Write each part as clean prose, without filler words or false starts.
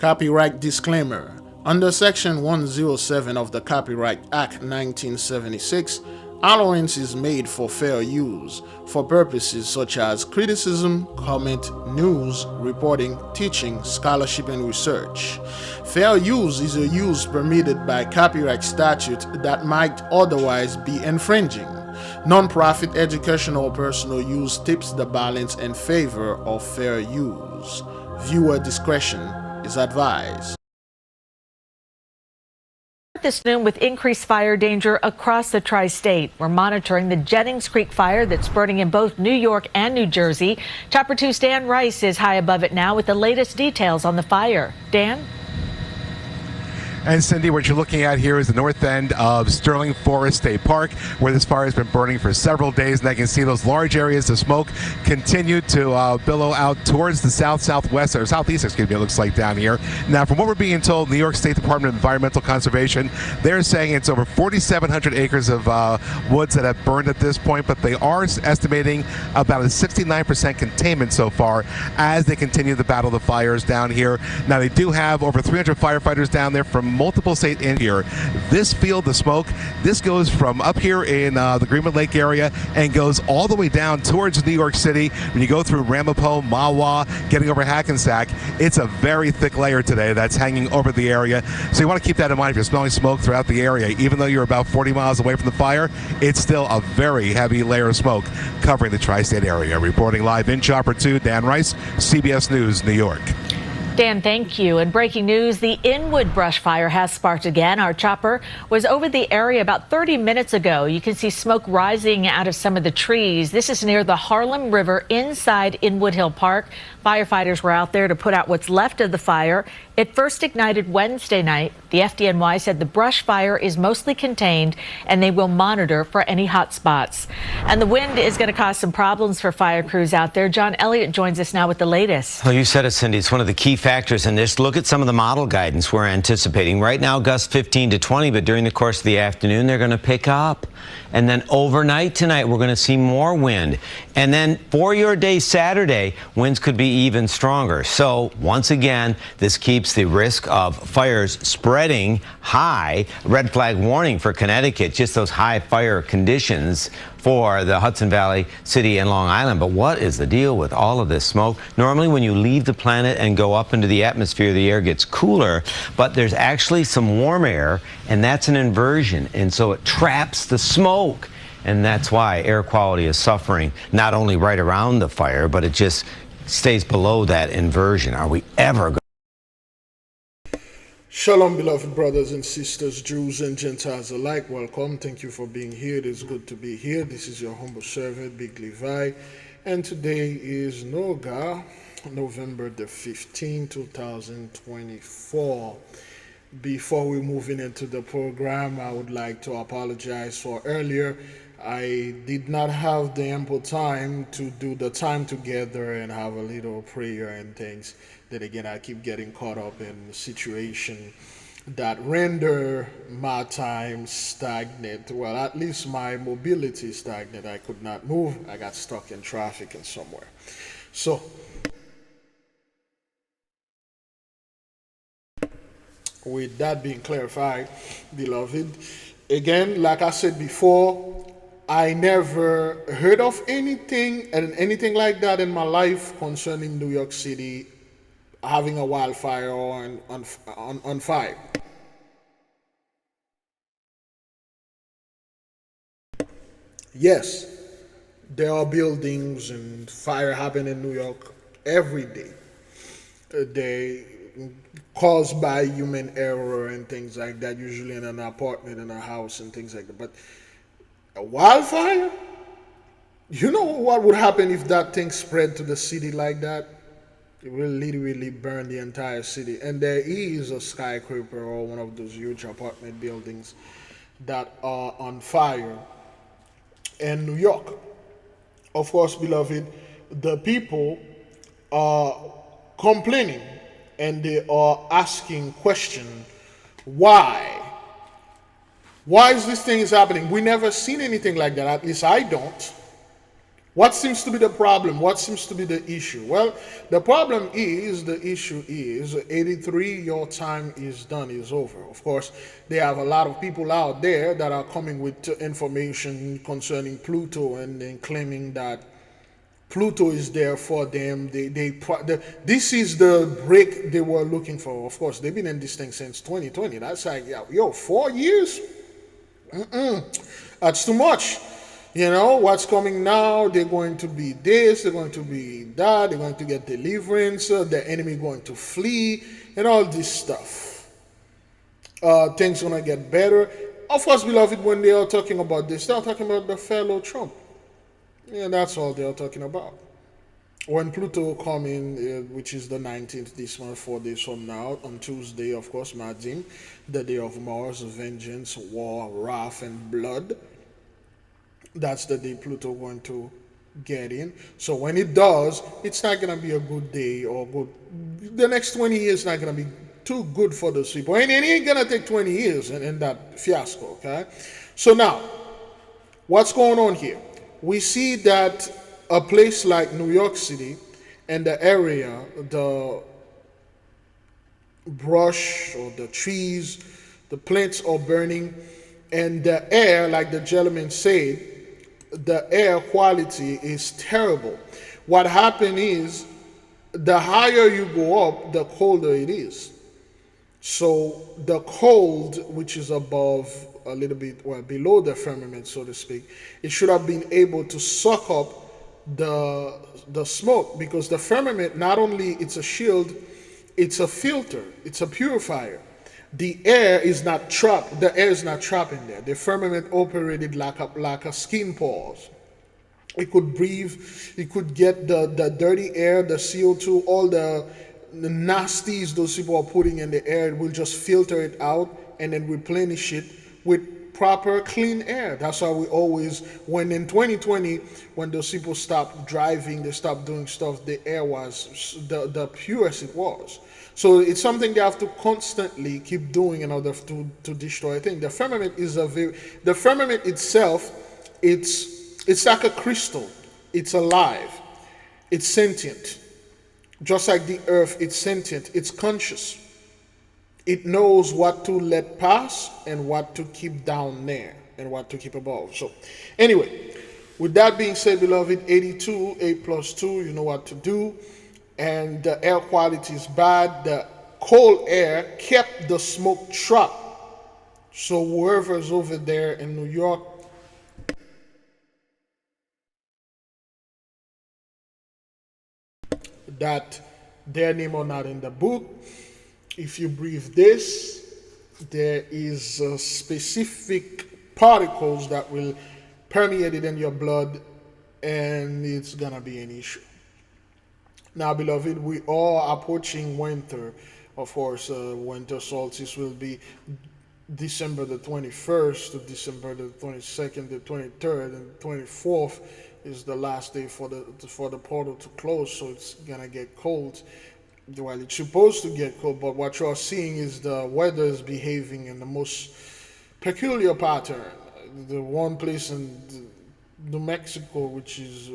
Copyright disclaimer. Under Section 107 of the Copyright Act 1976, allowance is made for fair use for purposes such as criticism, comment, news, reporting, teaching, scholarship, and research. Fair use is a use permitted by copyright statute that might otherwise be infringing. Non-profit educational or personal use tips the balance in favor of fair use. Viewer discretion is advised. This noon with increased fire danger across the tri-state. We're monitoring the Jennings Creek fire that's burning in both New York and New Jersey. Chopper 2's Dan Rice is high above it now with the latest details on the fire. Dan? And Cindy, what you're looking at here is the north end of Sterling Forest State Park, where this fire has been burning for several days, and I can see those large areas of smoke continue to billow out towards the southwest, or southeast, excuse me, it looks like down here. Now, from what we're being told, New York State Department of Environmental Conservation, they're saying it's over 4,700 acres of woods that have burned at this point, but they are estimating about a 69% containment so far as they continue to battle the fires down here. Now, they do have over 300 firefighters down there from multiple states in here. This field of smoke, this goes from up here in the Greenwood Lake area and goes all the way down towards New York City. When you go through Ramapo, Mahwah, getting over Hackensack, it's a very thick layer today that's hanging over the area. So you want to keep that in mind if you're smelling smoke throughout the area. Even though you're about 40 miles away from the fire, it's still a very heavy layer of smoke covering the tri-state area. Reporting live in Chopper 2, Dan Rice, CBS News, New York. Dan, thank you. And breaking news, the Inwood brush fire has sparked again. Our chopper was over the area about 30 minutes ago. You can see smoke rising out of some of the trees. This is near the Harlem River inside Inwood Hill Park. Firefighters were out there to put out what's left of the fire. It first ignited Wednesday night. The FDNY said the brush fire is mostly contained and they will monitor for any hot spots. And the wind is going to cause some problems for fire crews out there. John Elliott joins us now with the latest. Well, you said it, Cindy. It's one of the key factors in this. Look at some of the model guidance we're anticipating. Right now, gusts 15 to 20, but during the course of the afternoon, they're going to pick up. And then overnight tonight, we're going to see more wind. And then for your day Saturday, winds could be even stronger. So once again, this keeps the risk of fires spreading high. Red flag warning for Connecticut, just those high fire conditions for the Hudson Valley, City, and Long Island. But what is the deal with all of this smoke? Normally, when you leave the planet and go up into the atmosphere, the air gets cooler, but there's actually some warm air, and that's an inversion, and so it traps the smoke. And that's why air quality is suffering, not only right around the fire, but it just stays below that inversion. Are we ever going? Shalom, beloved brothers and sisters, Jews and Gentiles alike. Welcome. Thank you for being here. It is good to be here. This is your humble servant, Big Levi. And today is Noga, November the 15th, 2024. Before we move into the program, I would like to apologize for earlier. I did not have the ample time to do the time together and have a little prayer and things. Then again, I keep getting caught up in a situation that render my time stagnant. Well, at least my mobility is stagnant. I could not move. I got stuck in traffic and somewhere. So, with that being clarified, beloved, again, like I said before, I never heard of anything like that in my life concerning New York City having a wildfire or on fire. Yes, there are buildings and fire happen in New York every day. They caused by human error and things like that, usually in an apartment, in a house and things like that. But a wildfire? You know what would happen if that thing spread to the city like that? It will literally burn the entire city. And there is a skyscraper or one of those huge apartment buildings that are on fire in New York. Of course, beloved, the people are complaining and they are asking question, why? Why is this thing is happening? We never seen anything like that. At least I don't. What seems to be the problem? What seems to be the issue? Well, the issue is 83, your time is done, is over. Of course, they have a lot of people out there that are coming with information concerning Pluto and claiming that Pluto is there for them. This is the break they were looking for. Of course, they've been in this thing since 2020. That's like, yo, 4 years? That's too much. You know, what's coming now, they're going to be this, they're going to be that, they're going to get deliverance, the enemy going to flee, and all this stuff. Things going to get better. Of course, beloved, when they are talking about this, they're talking about the fellow Trump. Yeah, that's all they're talking about. When Pluto come in, which is the 19th this month, 4 days from now, on Tuesday, of course, Madim, the day of Mars, vengeance, war, wrath, and blood. That's the day Pluto going to get in. So when it does, it's not going to be a good day or good. The next 20 years not going to be too good for those people. And it ain't going to take 20 years in that fiasco, okay? So now, what's going on here? We see that a place like New York City and the area, the brush or the trees, the plants are burning, and the air, like the gentleman said, the air quality is terrible. What happened is the higher you go up, the colder it is. So the cold, which is above a little bit, well, below the firmament, so to speak, it should have been able to suck up the smoke, because the firmament, not only it's a shield, it's a filter, it's a purifier. The air is not trapped. The air is not trapped in there. The firmament operated like a skin pores. It could breathe. It could get the dirty air, the CO2, all the nasties those people are putting in the air. It will just filter it out and then replenish it with proper clean air. That's why we always, when in 2020, when those people stopped driving, they stopped doing stuff, the air was the purest it was. So it's something they have to constantly keep doing in order to destroy things. The firmament is the firmament itself, it's like a crystal. It's alive. It's sentient. Just like the earth, it's sentient. It's conscious. It knows what to let pass and what to keep down there and what to keep above. So anyway, with that being said, beloved, 82, 8 plus 2, you know what to do. And the air quality is bad. The cold air kept the smoke trapped. So whoever's over there in New York, that their name are not in the book, if you breathe this, there is specific particles that will permeate it in your blood, and it's gonna be an issue. Now, beloved, we are approaching winter. Of course, winter solstice will be December the 21st to December the 22nd, the 23rd, and 24th is the last day for the portal to close. So it's gonna get cold. Well, it's supposed to get cold, but what you're seeing is the weather is behaving in the most peculiar pattern. The one place in New Mexico, which is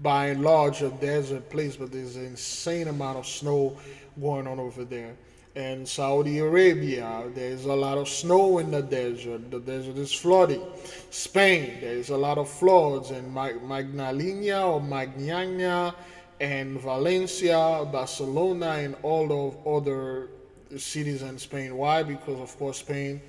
by and large a desert place, but there's an insane amount of snow going on over there. And Saudi Arabia, there's a lot of snow in the desert. The desert is flooding. Spain, there's a lot of floods in Magdalena or Magdalena and Valencia, Barcelona, and all of other cities in Spain. Why? Because of course Spain,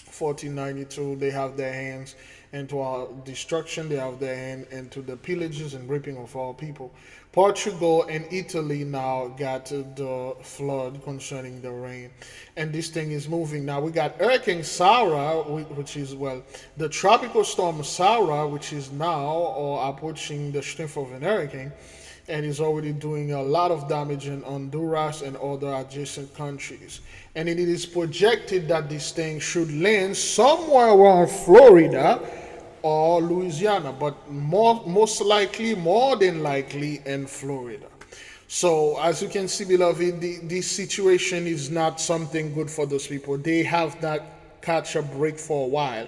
1492, they have their hands into our destruction. They have their hand into the pillages and raping of our people. Portugal and Italy now got the flood concerning the rain, and this thing is moving. Now we got Hurricane Sarah, which is, well, the tropical storm Sarah, which is now approaching the strength of an hurricane, and is already doing a lot of damage in Honduras and other adjacent countries. And it is projected that this thing should land somewhere around Florida or Louisiana, but most likely, more than likely, in Florida. So as you can see, beloved, this situation is not something good for those people. They have not catch a break for a while.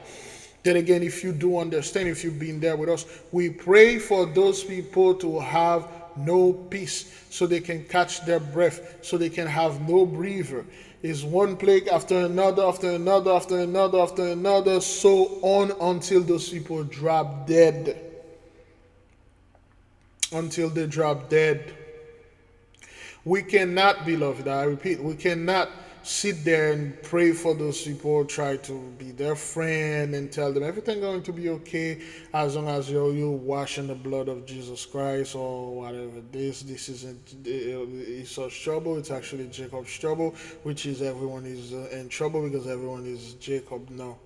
Then again, if you do understand, if you've been there with us, we pray for those people to have no peace, so they can catch their breath, so they can have no breather. Is one plague after another, after another, after another, after another, so on until those people drop dead. Until they drop dead. We cannot, beloved, I repeat, we cannot sit there and pray for those people, try to be their friend and tell them everything's going to be okay as long as you wash in the blood of Jesus Christ or whatever. This isn't Esau's trouble, it's actually Jacob's trouble, which is everyone is in trouble because everyone is Jacob. No.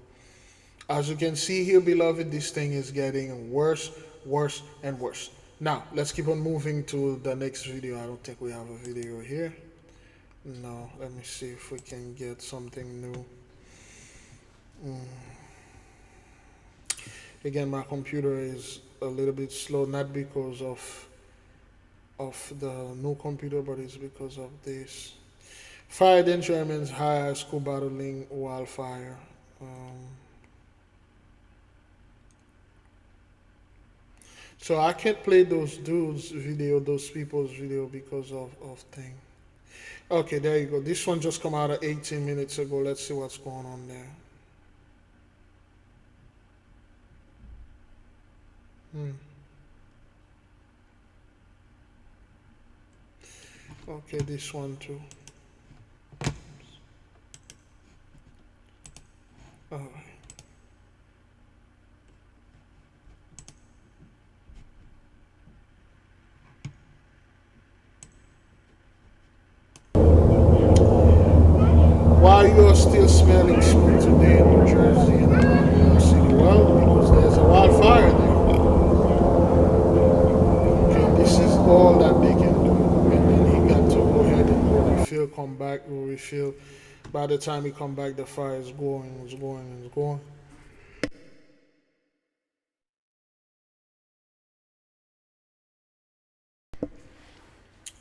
As you can see here, beloved, this thing is getting worse, worse, and worse. Now, let's keep on moving to the next video. I don't think we have a video here. No, let me see if we can get something new. Again, my computer is a little bit slow, not because of the new computer, but it's because of this. Fire danger remains high, school battling wildfire. So I can't play those dudes' video, those people's video because of thing. Okay, there you go. This one just come out 18 minutes ago. Let's see what's going on there. Okay, this one too. All right. Why you're still smelling smoke today in New Jersey and around New York City? Well, because there's a wildfire there. Okay, this is all that they can do. And then he got to go ahead and go refill, come back, go refill. By the time he come back, the fire is going, it's going, it's going.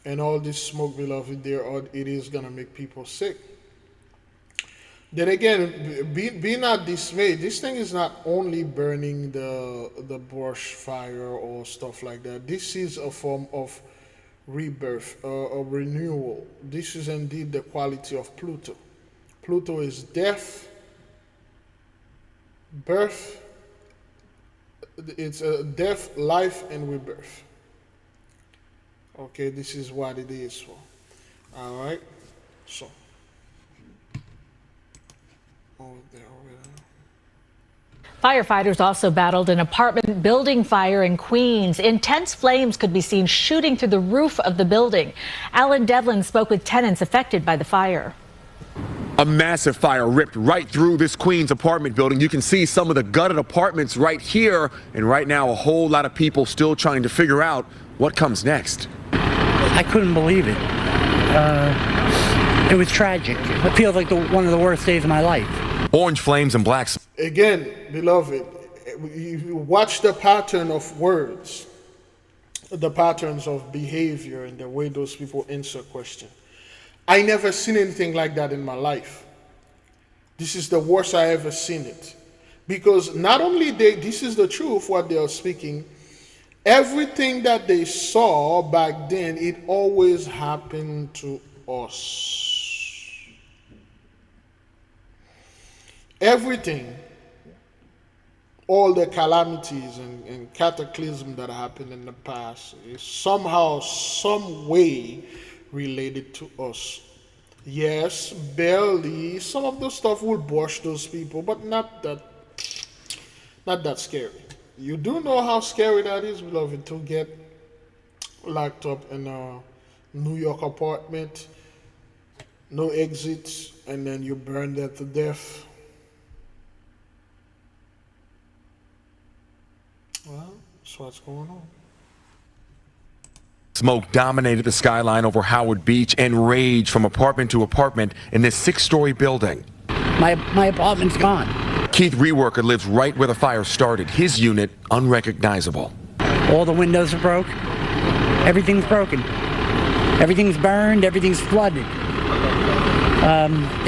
And all this smoke, beloved, there, it is gonna make people sick. Then again, be not dismayed. This thing is not only burning the brush fire or stuff like that. This is a form of rebirth, a renewal. This is indeed the quality of Pluto. Pluto is death, birth. It's a death, life, and rebirth. Okay, this is what it is for. All right, so. Firefighters also battled an apartment building fire in Queens. Intense flames could be seen shooting through the roof of the building. Alan Devlin spoke with tenants affected by the fire. A massive fire ripped right through this Queens apartment building. You can see some of the gutted apartments right here. And right now, a whole lot of people still trying to figure out what comes next. I couldn't believe it. It was tragic. It feels like one of the worst days of my life. Orange flames and black. Again, beloved, you watch the pattern of words, the patterns of behavior, and the way those people answer questions. I never seen anything like that in my life. This is the worst I ever seen it. Because not only this is the truth, what they are speaking, everything that they saw back then, it always happened to us. Everything, all the calamities and cataclysm that happened in the past is somehow, some way related to us. Yes, barely. Some of the stuff will brush those people, but not that scary. You do know how scary that is, beloved, to get locked up in a New York apartment, no exits, and then you burn there to death. Well, that's what's going on. Smoke dominated the skyline over Howard Beach and raged from apartment to apartment in this 6-story building. My apartment's gone. Keith Reworker lives right where the fire started. His unit unrecognizable. All the windows are broke. Everything's broken. Everything's burned. Everything's flooded.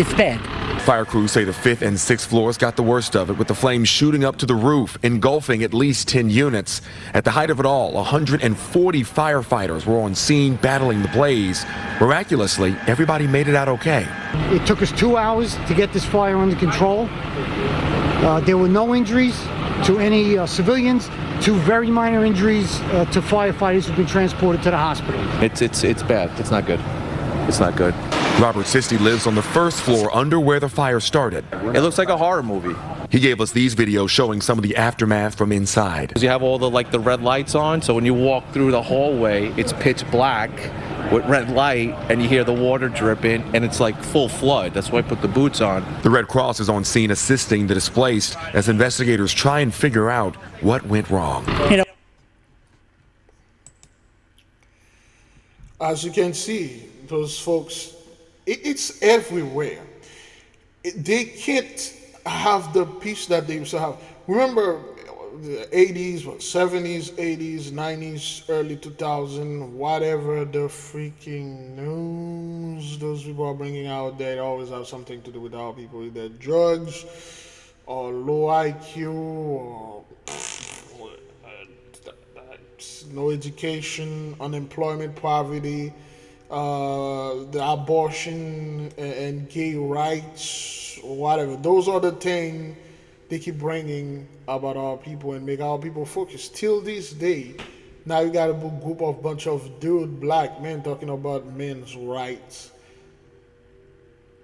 It's bad. Fire crews say the 5th and 6th floors got the worst of it, with the flames shooting up to the roof, engulfing at least 10 units. At the height of it all, 140 firefighters were on scene battling the blaze. Miraculously, everybody made it out okay. It took us 2 hours to get this fire under control. There were no injuries to any civilians, 2 very minor injuries to firefighters who've been transported to the hospital. It's bad. It's not good. It's not good. Robert Sisti lives on the 1st floor under where the fire started. It looks like a horror movie. He gave us these videos showing some of the aftermath from inside. You have all the red lights on, so when you walk through the hallway, it's pitch black with red light, and you hear the water dripping, and it's like full flood. That's why I put the boots on. The Red Cross is on scene assisting the displaced as investigators try and figure out what went wrong. As you can see, those folks, it's everywhere. They can't have the peace that they used to have. Remember the 80s, 70s, 80s, 90s, early 2000s, whatever the freaking news those people are bringing out, they always have something to do with our people, either drugs or low IQ or no education, unemployment, poverty, the abortion and gay rights, whatever. Those are the things they keep bringing about our people and make our people focus. Till this day, now you got a group of bunch of black men talking about men's rights.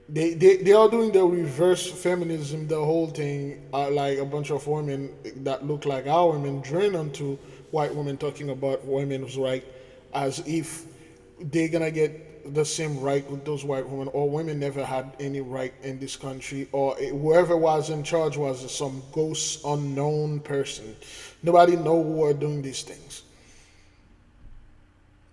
They are doing the reverse feminism, the whole thing, like a bunch of women that look like our women drain onto white women talking about women's right, as if they're gonna get the same right with those white women, or women never had any right in this country, or whoever was in charge was some ghost unknown person. Nobody know who are doing these things.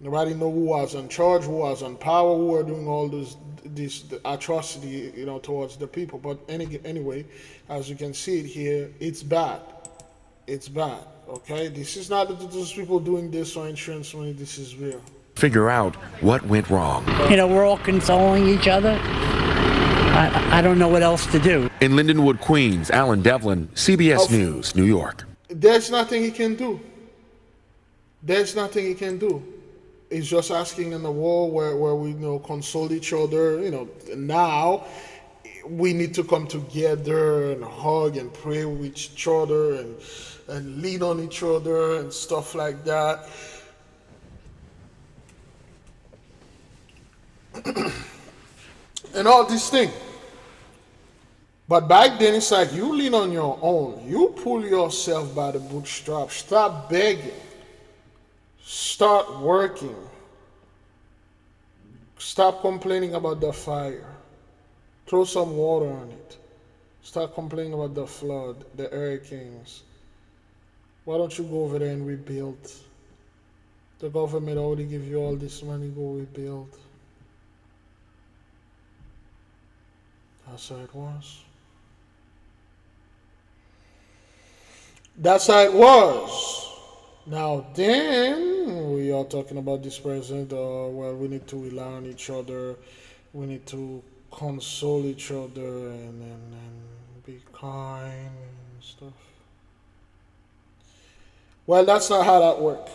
Nobody know who was in charge, who was in power, who are doing all this atrocity, towards the people. But anyway, as you can see it here, it's bad. It's bad. Okay, this is not those people doing this for insurance money. This is real. Figure out what went wrong. We're all consoling each other. I don't know what else to do. In Lindenwood, Queens, Alan Devlin, CBS News, New York. There's nothing he can do. There's nothing he can do. It's just asking in the world where we console each other. Now we need to come together and hug and pray with each other and lean on each other and stuff like that. And all these things. But back then it's like you lean on your own. You pull yourself by the bootstraps. Stop begging. Start working. Stop complaining about the fire. Throw some water on it. Start complaining about the flood, the hurricanes. Why don't you go over there and rebuild? The government already give you all this money, go rebuild. That's how it was. That's how it was. Now then, we are talking about this president. We need to rely on each other. We need to console each other and be kind and stuff. Well, that's not how that works.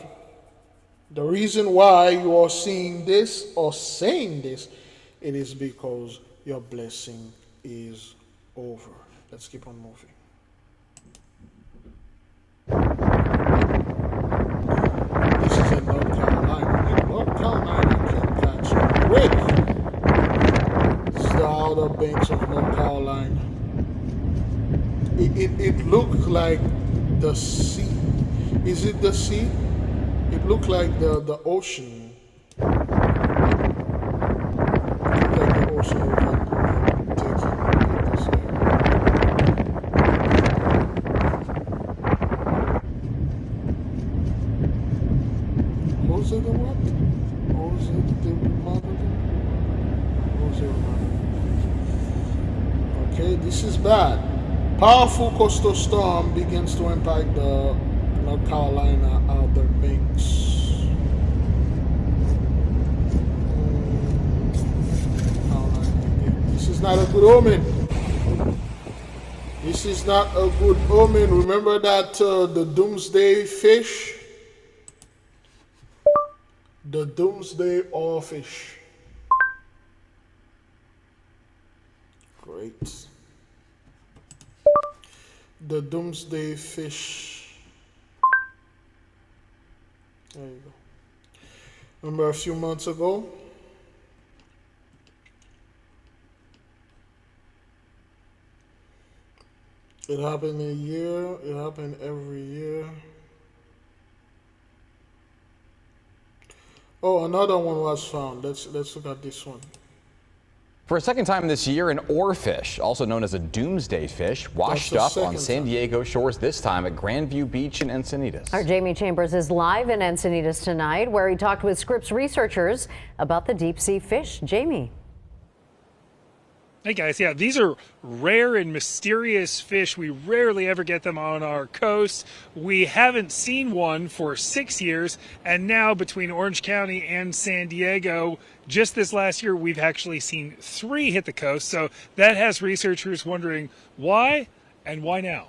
The reason why you are seeing this or saying this, it is because your blessing is over. Let's keep on moving. This is in North Carolina. In North Carolina, you can catch a wave. This is the outer banks of North Carolina. It looked like the sea. Is it the sea? It looked like the ocean. It looked like the ocean overtaking this area. Who's it the what? Who's it the remodeling? Who's it remodeling? Okay, this is bad. Powerful coastal storm begins to impact the North Carolina Outer Banks. This is not a good omen. This is not a good omen. Remember that the doomsday fish? The doomsday oarfish. Great. The doomsday fish. There you go. Remember a few months ago? It happened a year. It happened every year. Oh, another one was found. Let's look at this one. For a second time this year, an oarfish, also known as a doomsday fish, washed up on San Diego shores, this time at Grandview Beach in Encinitas. Our Jamie Chambers is live in Encinitas tonight, where he talked with Scripps researchers about the deep sea fish. Jamie. Hey guys, yeah, these are rare and mysterious fish. We rarely ever get them on our coast. We haven't seen one for 6 years, and now between Orange County and San Diego, just this last year, we've actually seen 3 hit the coast. So that has researchers wondering why and why now.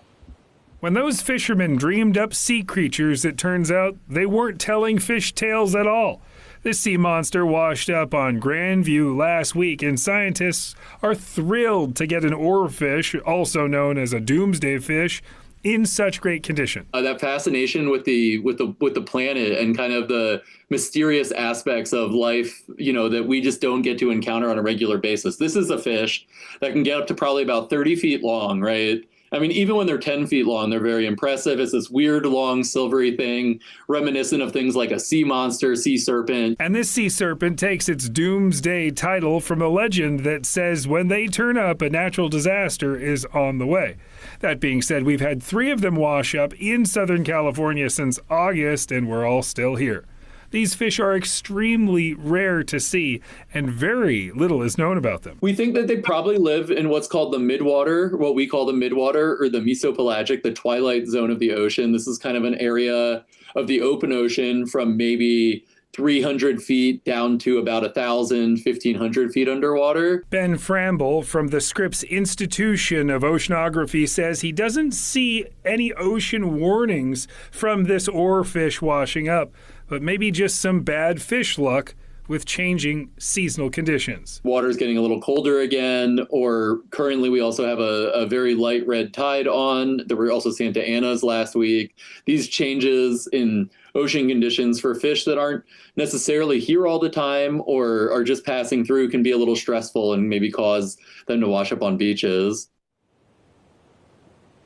When those fishermen dreamed up sea creatures, it turns out they weren't telling fish tales at all. This sea monster washed up on Grandview last week, and scientists are thrilled to get an oarfish, also known as a doomsday fish, in such great condition. That fascination with the planet and kind of the mysterious aspects of life, you know, that we just don't get to encounter on a regular basis. This is a fish that can get up to probably about 30 feet long, right? I mean, even when they're 10 feet long, they're very impressive. It's this weird, long, silvery thing, reminiscent of things like a sea monster, sea serpent. And this sea serpent takes its doomsday title from a legend that says when they turn up, a natural disaster is on the way. That being said, we've had 3 of them wash up in Southern California since August, and we're all still here. These fish are extremely rare to see, and very little is known about them. We think that they probably live in what's called the midwater, what we call the midwater, or the mesopelagic, the twilight zone of the ocean. This is kind of an area of the open ocean from maybe 300 feet down to about 1,000, 1,500 feet underwater. Ben Framble from the Scripps Institution of Oceanography says he doesn't see any ocean warnings from this oarfish washing up, but maybe just some bad fish luck with changing seasonal conditions. Water's getting a little colder again, or currently we also have a very light red tide on. There were also Santa Anas last week. These changes in ocean conditions for fish that aren't necessarily here all the time or are just passing through can be a little stressful and maybe cause them to wash up on beaches.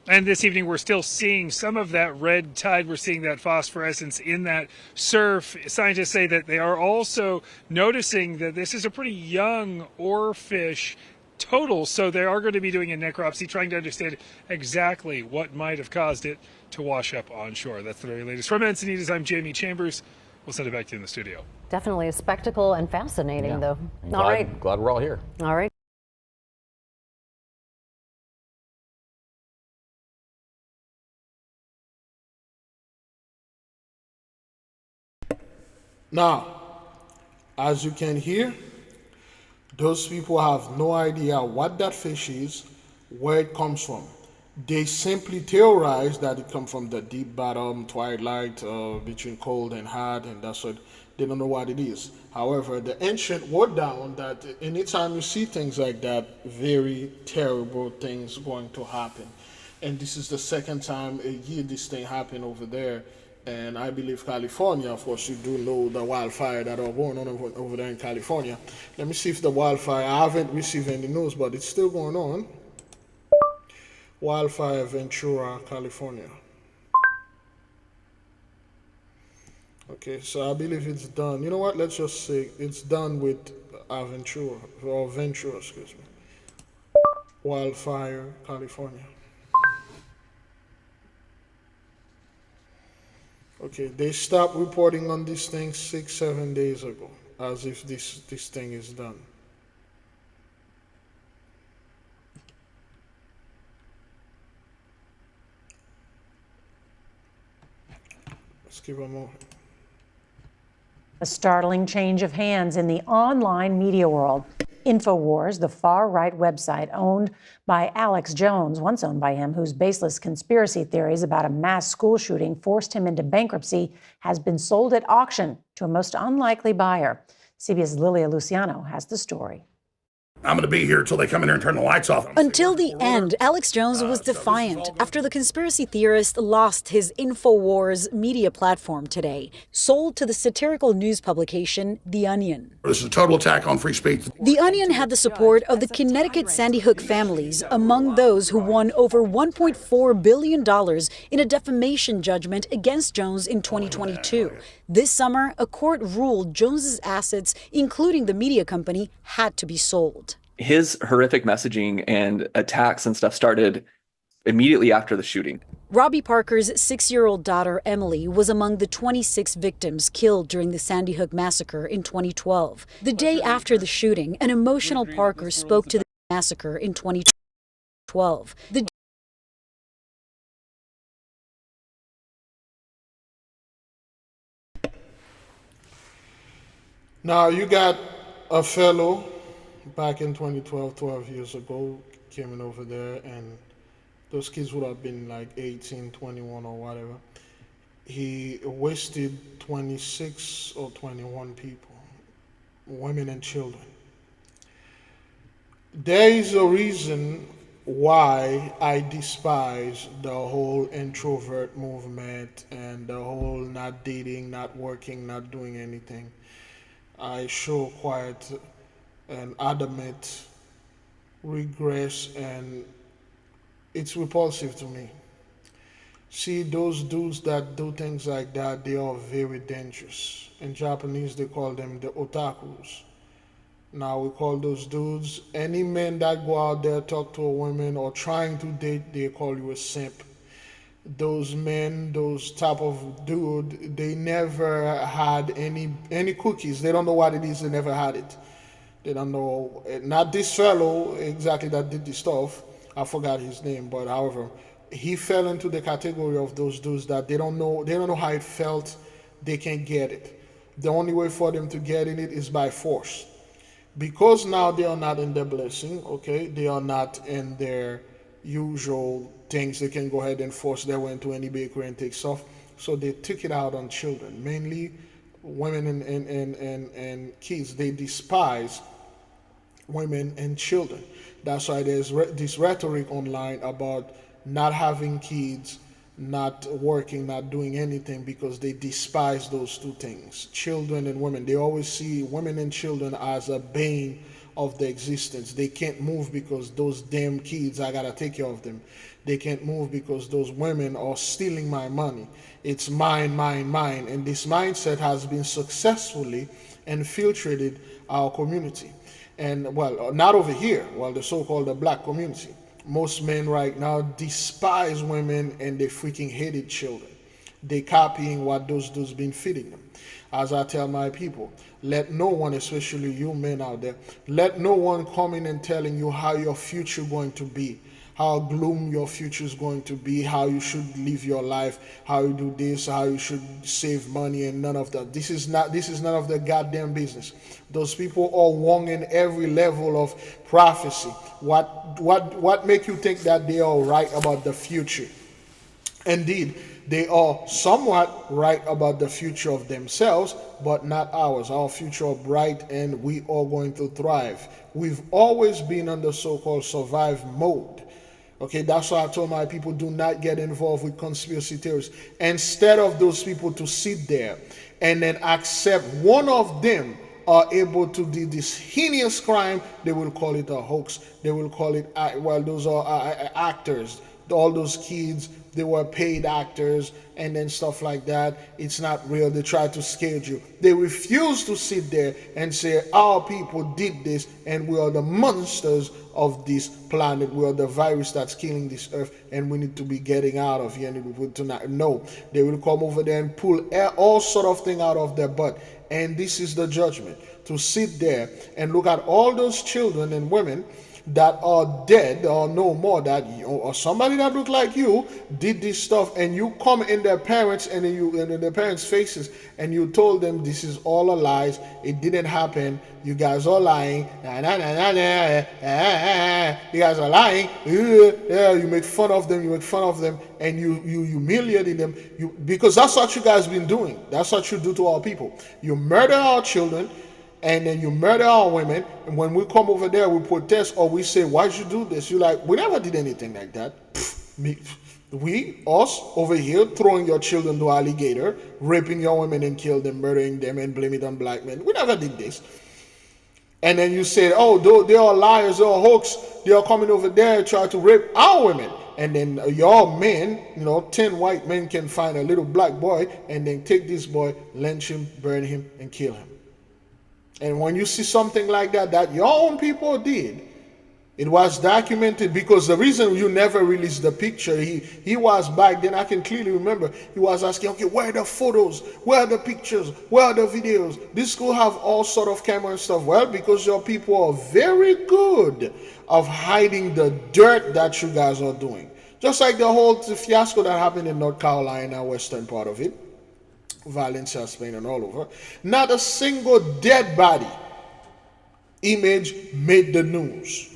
And this evening, we're still seeing some of that red tide. We're seeing that phosphorescence in that surf. Scientists say that they are also noticing that this is a pretty young oarfish total, so they are going to be doing a necropsy, trying to understand exactly what might have caused it to wash up on shore. That's the very latest. From Encinitas, I'm Jamie Chambers. We'll send it back to you in the studio. Definitely a spectacle and fascinating, though. All right. Glad we're all here. All right. Now, as you can hear, those people have no idea what that fish is, where it comes from. They simply theorize that it comes from the deep bottom, twilight, between cold and hot, and that's what they don't know what it is. However, the ancient wrote down that anytime you see things like that, very terrible things going to happen. And this is the second time a year this thing happened over there. And I believe California, of course, you do know the wildfire that are going on over there in California. Let me see if the wildfire, I haven't received any news, but it's still going on. Wildfire, Ventura, California. Okay, so I believe it's done. You know what? Let's just say it's done with Ventura, excuse me. Wildfire, California. Okay, they stopped reporting on this thing 6-7 days ago, as if this thing is done. Let's give a moment. A startling change of hands in the online media world. Infowars, the far-right website owned by Alex Jones, once owned by him, whose baseless conspiracy theories about a mass school shooting forced him into bankruptcy, has been sold at auction to a most unlikely buyer. CBS's Lilia Luciano has the story. I'm going to be here until they come in here and turn the lights off. Until the end, Alex Jones was defiant after the conspiracy theorist lost his Infowars media platform today, sold to the satirical news publication The Onion. This is a total attack on free speech. The Onion had the support of the Connecticut Sandy Hook families, among those who won over $1.4 billion in a defamation judgment against Jones in 2022. This summer, a court ruled Jones's assets, including the media company, had to be sold. His horrific messaging and attacks and stuff started immediately after the shooting. Robbie Parker's 6-year-old daughter, Emily, was among the 26 victims killed during the Sandy Hook massacre in 2012. The day after the shooting, an emotional Parker spoke to the massacre in 2012. Now, you got a fellow back in 2012, 12 years ago, came in over there, and those kids would have been like 18, 21 or whatever. He wasted 26 or 21 people, women and children. There is a reason why I despise the whole introvert movement and the whole not dating, not working, not doing anything. I show quite an adamant regress, and it's repulsive to me. See, those dudes that do things like that, they are very dangerous. In Japanese, they call them the otakus. Now we call those dudes, any men that go out there, talk to a woman or trying to date, they call you a simp. Those men, those type of dude, they never had any cookies. They don't know what it is, they never had it. They don't know, not this fellow exactly that did this stuff, I forgot his name, but however, he fell into the category of those dudes that they don't know how it felt, they can't get it. The only way for them to get in it is by force. Because now they are not in their blessing, okay, they are not in their usual things, they can go ahead and force their way into any bakery and take stuff. So they took it out on children, mainly women and kids. They despise women and children. That's why there's this rhetoric online about not having kids, not working, not doing anything, because they despise those two things, children and women. They always see women and children as a bane of their existence. They can't move because those damn kids, I gotta take care of them. They can't move because those women are stealing my money. It's mine, mine, mine. And this mindset has been successfully infiltrated our community. And well, not over here, well, the so-called the black community. Most men right now despise women and they freaking hated children. They copying what those dudes been feeding them. As I tell my people, let no one, especially you men out there, let no one come in and telling you how your future going to be, how gloom your future is going to be, how you should live your life, how you do this, how you should save money, and none of that. This is none of their goddamn business. Those people are wrong in every level of prophecy. What make you think that they are right about the future? Indeed, they are somewhat right about the future of themselves, but not ours. Our future are bright and we are going to thrive. We've always been under so-called survive mode. Okay, that's why I told my people, do not get involved with conspiracy theories. Instead of those people to sit there and then accept one of them are able to do this heinous crime, they will call it a hoax. They will call it, well, those are actors. All those kids, they were paid actors and then stuff like that. It's not real. They try to scare you. They refuse to sit there and say, our people did this and we are the monsters of this planet. We are the virus that's killing this earth and we need to be getting out of here. No, they will come over there and pull all sort of thing out of their butt. And this is the judgment. To sit there and look at all those children and women that are dead or no more, that you, or somebody that look like you did this stuff, and you come in their parents and in their parents' faces and you told them this is all a lies, it didn't happen, you guys are lying, you guys are lying, you make fun of them, and you humiliating them, because that's what you guys been doing. That's what you do to our people. You murder our children, and then you murder our women, and when we come over there, we protest, or we say, why'd you do this? You're like, we never did anything like that. Us over here, throwing your children to alligator, raping your women and kill them, murdering them, and blame it on black men. We never did this. And then you say, oh, they are liars, they are hoax, they are coming over there and try to rape our women. And then your men, 10 white men can find a little black boy and then take this boy, lynch him, burn him, and kill him. And when you see something like that, that your own people did, it was documented, because the reason you never released the picture, he was back then, I can clearly remember, he was asking, okay, where are the photos? Where are the pictures? Where are the videos? This school have all sort of camera and stuff. Well, because your people are very good of hiding the dirt that you guys are doing. Just like the whole fiasco that happened in North Carolina, western part of it, Valencia, Spain, and all over. Not a single dead body image made the news.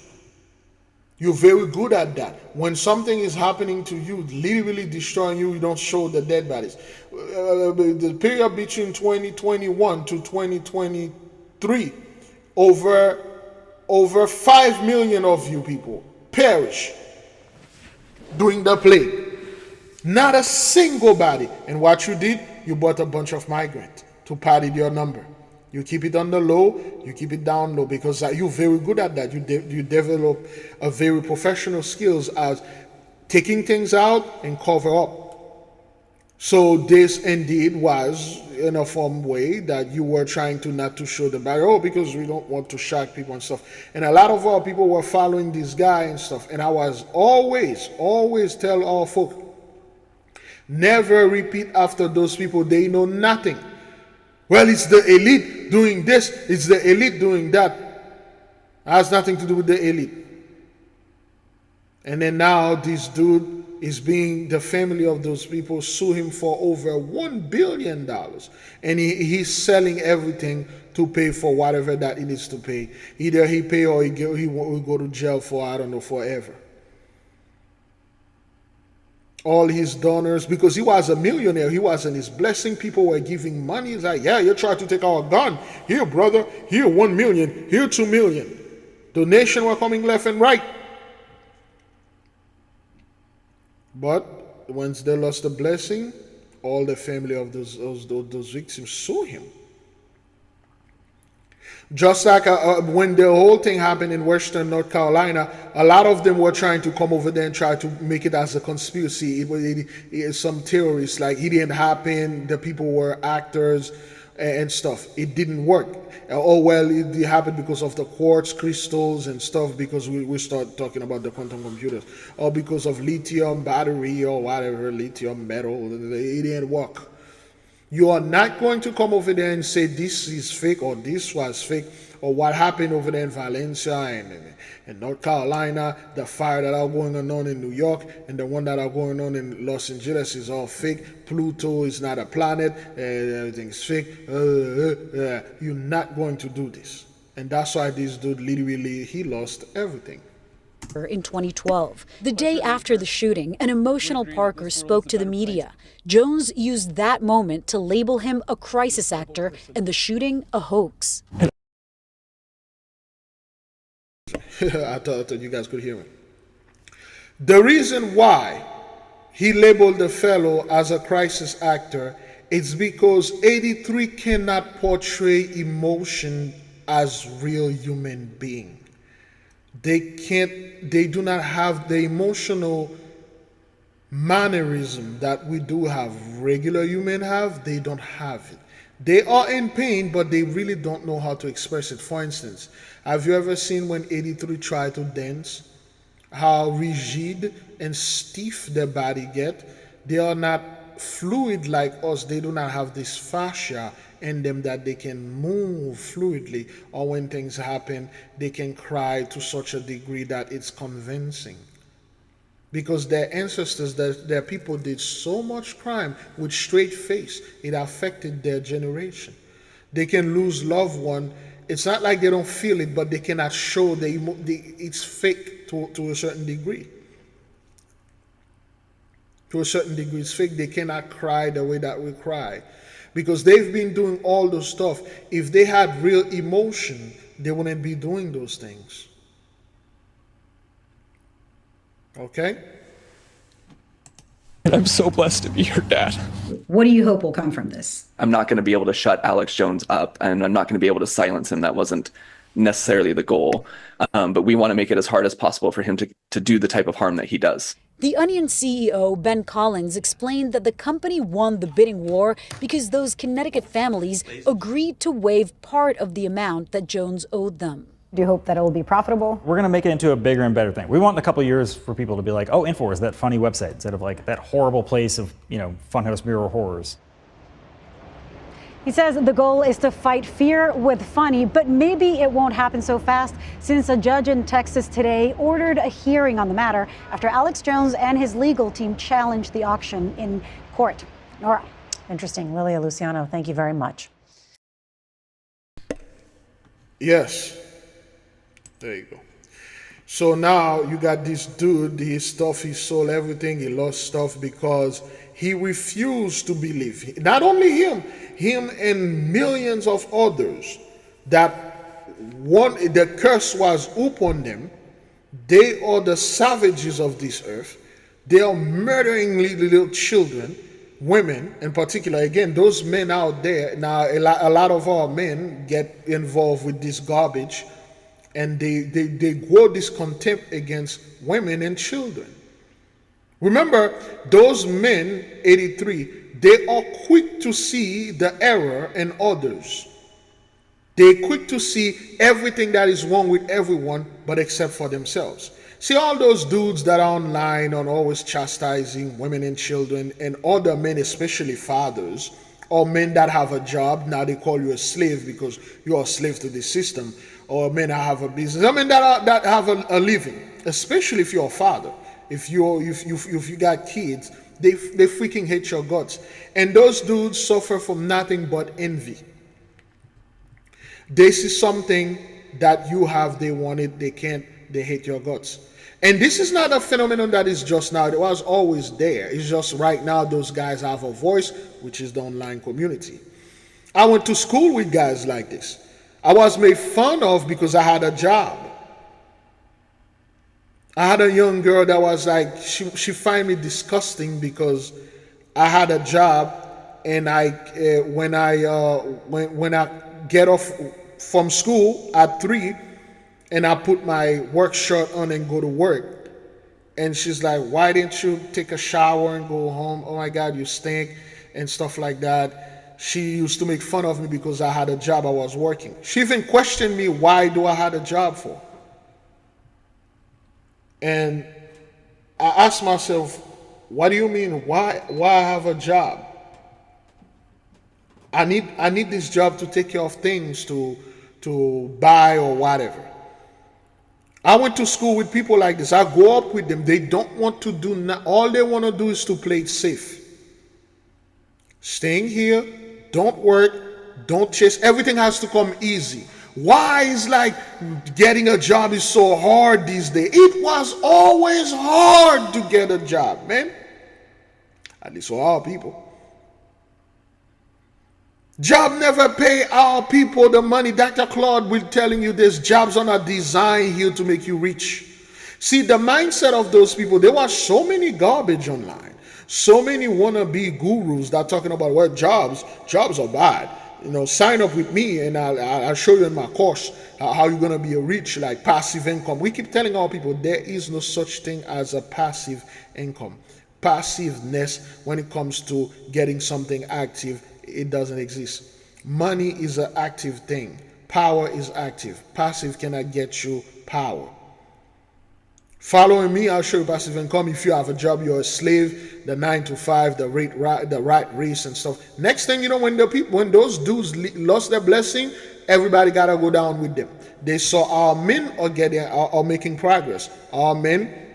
You're very good at that. When something is happening to you, literally destroying you, you don't show the dead bodies. The period between 2021 to 2023, over 5 million of you people perish during the plague. Not a single body. And what you did, you bought a bunch of migrants to padded your number. You keep it on the low, you keep it down low, because you're very good at that. You develop a very professional skills as taking things out and cover up. So this indeed was in a form way that you were trying to not to show the body, because we don't want to shock people and stuff. And a lot of our people were following this guy and stuff. And I was always tell our folk, never repeat after those people. They know nothing. Well, it's the elite doing this, it's the elite doing that. It has nothing to do with the elite. And then now this dude is being, the family of those people sue him for over $1 billion. And he's selling everything to pay for whatever that he needs to pay. Either he pay or he will go to jail for, I don't know, forever. All his donors, because he was a millionaire, he wasn't his blessing. People were giving money. He's like, yeah, you tried to take our gun. Here, brother, here 1 million, here 2 million. Donations were coming left and right. But once they lost the blessing, all the family of those victims sue him. Just like when the whole thing happened in Western North Carolina, a lot of them were trying to come over there and try to make it as a conspiracy. It was some terrorists, like it didn't happen, the people were actors and stuff. It didn't work. Oh, well, it happened because of the quartz crystals and stuff, because we start talking about the quantum computers, or because of lithium battery or whatever, lithium metal. It didn't work. You are not going to come over there and say this is fake or this was fake, or what happened over there in Valencia and North Carolina, the fire that are going on in New York and the one that are going on in Los Angeles is all fake. Pluto is not a planet, everything's fake. You're not going to do this. And that's why this dude literally, he lost everything. In 2012, the day after the shooting, an emotional Parker spoke to the media. Jones used that moment to label him a crisis actor and the shooting a hoax. I thought you guys could hear me. The reason why he labeled the fellow as a crisis actor is because 83 cannot portray emotion as real human being. They do not have the emotional mannerism that we do have, regular human have. They don't have it. They are in pain, but they really don't know how to express it. For instance, have you ever seen when 83 try to dance, how rigid and stiff their body get? They are not fluid like us. They do not have this fascia in them that they can move fluidly, or when things happen, they can cry to such a degree that it's convincing. Because their ancestors, their people did so much crime with straight face, it affected their generation. They can lose loved one. It's not like they don't feel it, but they cannot show it's fake to a certain degree. To a certain degree, it's fake. They cannot cry the way that we cry. Because they've been doing all those stuff. If they had real emotion, they wouldn't be doing those things. Okay? And I'm so blessed to be your dad. What do you hope will come from this? I'm not going to be able to shut Alex Jones up, and I'm not going to be able to silence him. That wasn't necessarily the goal. But we want to make it as hard as possible for him to do the type of harm that he does. The Onion CEO, Ben Collins, explained that the company won the bidding war because those Connecticut families agreed to waive part of the amount that Jones owed them. Do you hope that it will be profitable? We're going to make it into a bigger and better thing. We want in a couple of years for people to be like, oh, Infowars, that funny website, instead of like that horrible place of, Funhouse Mirror horrors. He says the goal is to fight fear with funny, but maybe it won't happen so fast since a judge in Texas today ordered a hearing on the matter after Alex Jones and his legal team challenged the auction in court. Nora. Interesting. Lilia Luciano, thank you very much. Yes. There you go. So now you got this dude, his stuff, he sold everything, he lost stuff because he refused to believe. Not only him and millions of others that the curse was upon them. They are the savages of this earth. They are murdering little children, women in particular. Again, those men out there, now a lot of our men get involved with this garbage, and they grow this contempt against women and children. Remember, those men, 83, they are quick to see the error in others. They're quick to see everything that is wrong with everyone, but except for themselves. See all those dudes that are online and always chastising women and children, and other men, especially fathers, or men that have a job. Now they call you a slave because you're a slave to the system. Or men that have a business. I mean that have a living, especially if you're a father. If you got kids, they freaking hate your guts. And those dudes suffer from nothing but envy. They see something that you have, they want it, they can't, they hate your guts. And this is not a phenomenon that is just now. It was always there. It's just right now those guys have a voice, which is the online community. I went to school with guys like this. I was made fun of because I had a job. I had a young girl that was like, she find me disgusting because I had a job, and when I get off from school at 3, and I put my work shirt on and go to work, and she's like, why didn't you take a shower and go home? Oh my God, you stink, and stuff like that. She used to make fun of me because I had a job, I was working. She even questioned me, why do I have a job for? And I asked myself, what do you mean, why I have a job? I need this job to take care of things, to buy or whatever. I went to school with people like this. I grew up with them. They don't want to do, all they want to do is to play it safe. Staying here, don't work, don't chase. Everything has to come easy. Why is like getting a job is so hard these days? It was always hard to get a job, man. At least for our people. Job never pay our people the money. Dr. Claude will telling you there's jobs on a design here to make you rich. See, the mindset of those people, there was so many garbage online. So many wannabe gurus that are talking about, well, jobs are bad. You know, sign up with me and I'll show you in my course how you're going to be a rich, like passive income. We keep telling our people there is no such thing as a passive income. Passiveness, when it comes to getting something active, it doesn't exist. Money is an active thing. Power is active. Passive cannot get you power. Following me, I'll show you passive income. If you have a job, you're a slave, the 9 to 5, the rat race and stuff. Next thing you know, when those dudes lost their blessing, everybody gotta go down with them. They saw our men are making progress. Our men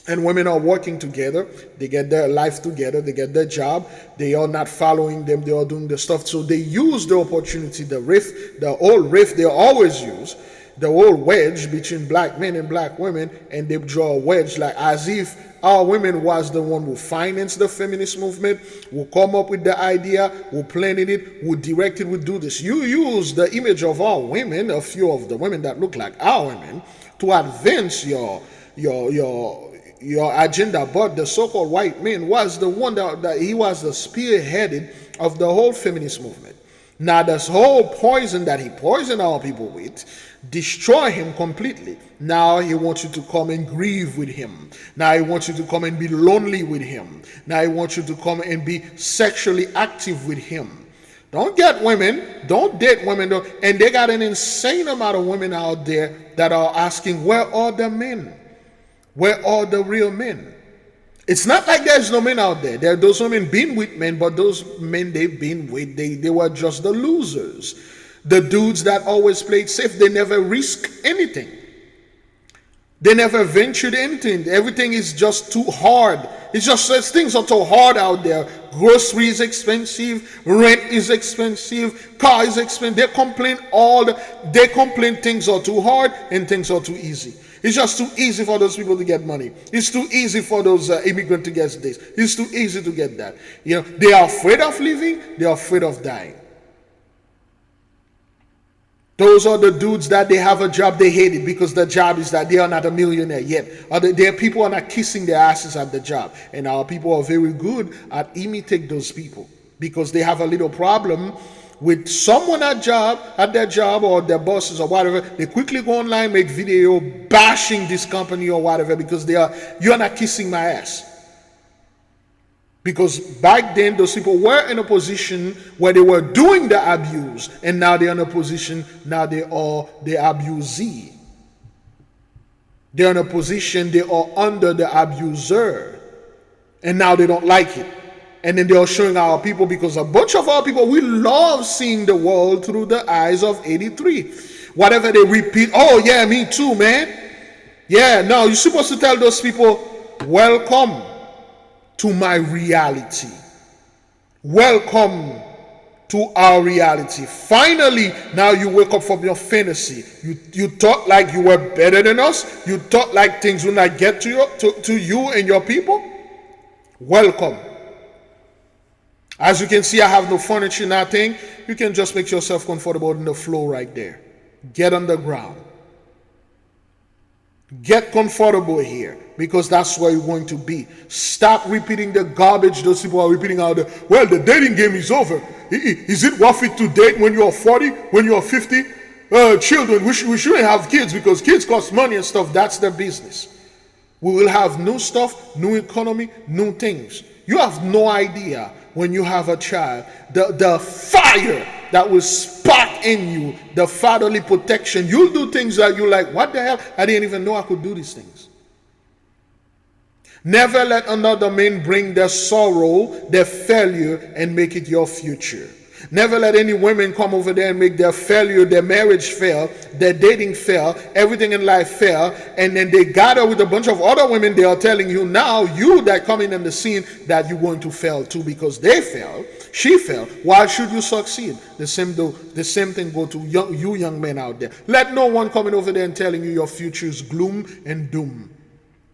and women are working together. They get their life together. They get their job. They are not following them. They are doing the stuff. So they use the opportunity, the old rift they always use, the old wedge between black men and black women, and they draw a wedge like as if our women was the one who financed the feminist movement, who come up with the idea, who planted it, who directed, who do this. You use the image of our women, a few of the women that look like our women, to advance your agenda, but the so-called white man was the one that he was the spearheaded of the whole feminist movement. Now this whole poison that he poisoned our people with destroy him completely. Now he wants you to come and grieve with him. Now he wants you to come and be lonely with him. Now he wants you to come and be sexually active with him. Don't get women, don't date women, and they got an insane amount of women out there that are asking, where are the men? Where are the real men? It's not like there's no men out there. There are those women been with men, but those men they've been with, they were just the losers. The dudes that always played safe, they never risk anything. They never ventured anything. Everything is just too hard. It's just things are too hard out there. Grocery is expensive, rent is expensive, car is expensive. They complain things are too hard and things are too easy. It's just too easy for those people to get money. It's too easy for those immigrants to get this. It's too easy to get that. You know, they are afraid of living. They are afraid of dying. Those are the dudes that they have a job they hate it because the job is that they are not a millionaire yet. Their people are not kissing their asses at the job. And our people are very good at imitate those people because they have a little problem with someone at their job or their bosses or whatever. They quickly go online, make video bashing this company or whatever because you're not kissing my ass. Because back then, those people were in a position where they were doing the abuse, and now they're in a position, now they are the abusee. They're in a position, they are under the abuser, and now they don't like it. And then they are showing our people, because a bunch of our people, we love seeing the world through the eyes of 83. Whatever they repeat, oh yeah, me too, man. Yeah, no, you're supposed to tell those people, welcome to my reality. Welcome to our reality. Finally, now you wake up from your fantasy. You thought like you were better than us. You thought like things will not get to you and your people. Welcome. As you can see, I have no furniture, nothing. You can just make yourself comfortable on the floor right there. Get on the ground. Get comfortable here, because that's where you're going to be. Stop repeating the garbage those people are repeating out there. Well, the dating game is over. Is it worth it to date when you're 40, when you're 50? Children, we shouldn't have kids because kids cost money and stuff. That's their business. We will have new stuff, new economy, new things. You have no idea when you have a child, the fire that will spark in you, the fatherly protection. You'll do things that you're like, what the hell? I didn't even know I could do these things. Never let another man bring their sorrow, their failure, and make it your future. Never let any women come over there and make their failure, their marriage fail, their dating fail, everything in life fail, and then they gather with a bunch of other women. They are telling you now, you that come in the scene, that you're going to fail too because they failed, she failed. Why should you succeed? The same thing go to you young men out there. Let no one coming over there and telling you your future is gloom and doom.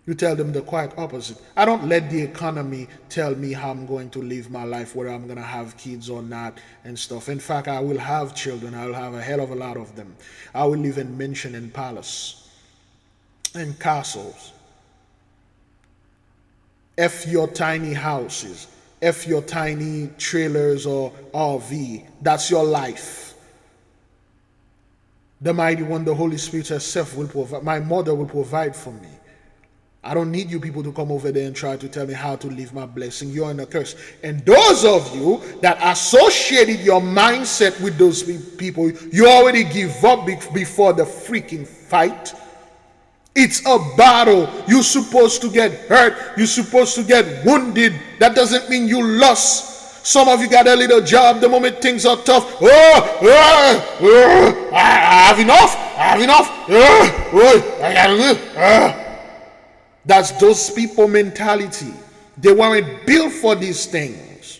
You tell them the quite opposite. I don't let the economy tell me how I'm going to live my life, whether I'm going to have kids or not and stuff. In fact, I will have children. I will have a hell of a lot of them. I will live in mansion and palace and castles. F your tiny houses. F your tiny trailers or RV. That's your life. The mighty one, the Holy Spirit herself will provide. My mother will provide for me. I don't need you people to come over there and try to tell me how to live my blessing. You're in a curse. And those of you that associated your mindset with those people, you already give up before the freaking fight. It's a battle. You're supposed to get hurt. You're supposed to get wounded. That doesn't mean you lost. Some of you got a little job. The moment things are tough, I have enough. I have enough. That's those people mentality. They weren't built for these things.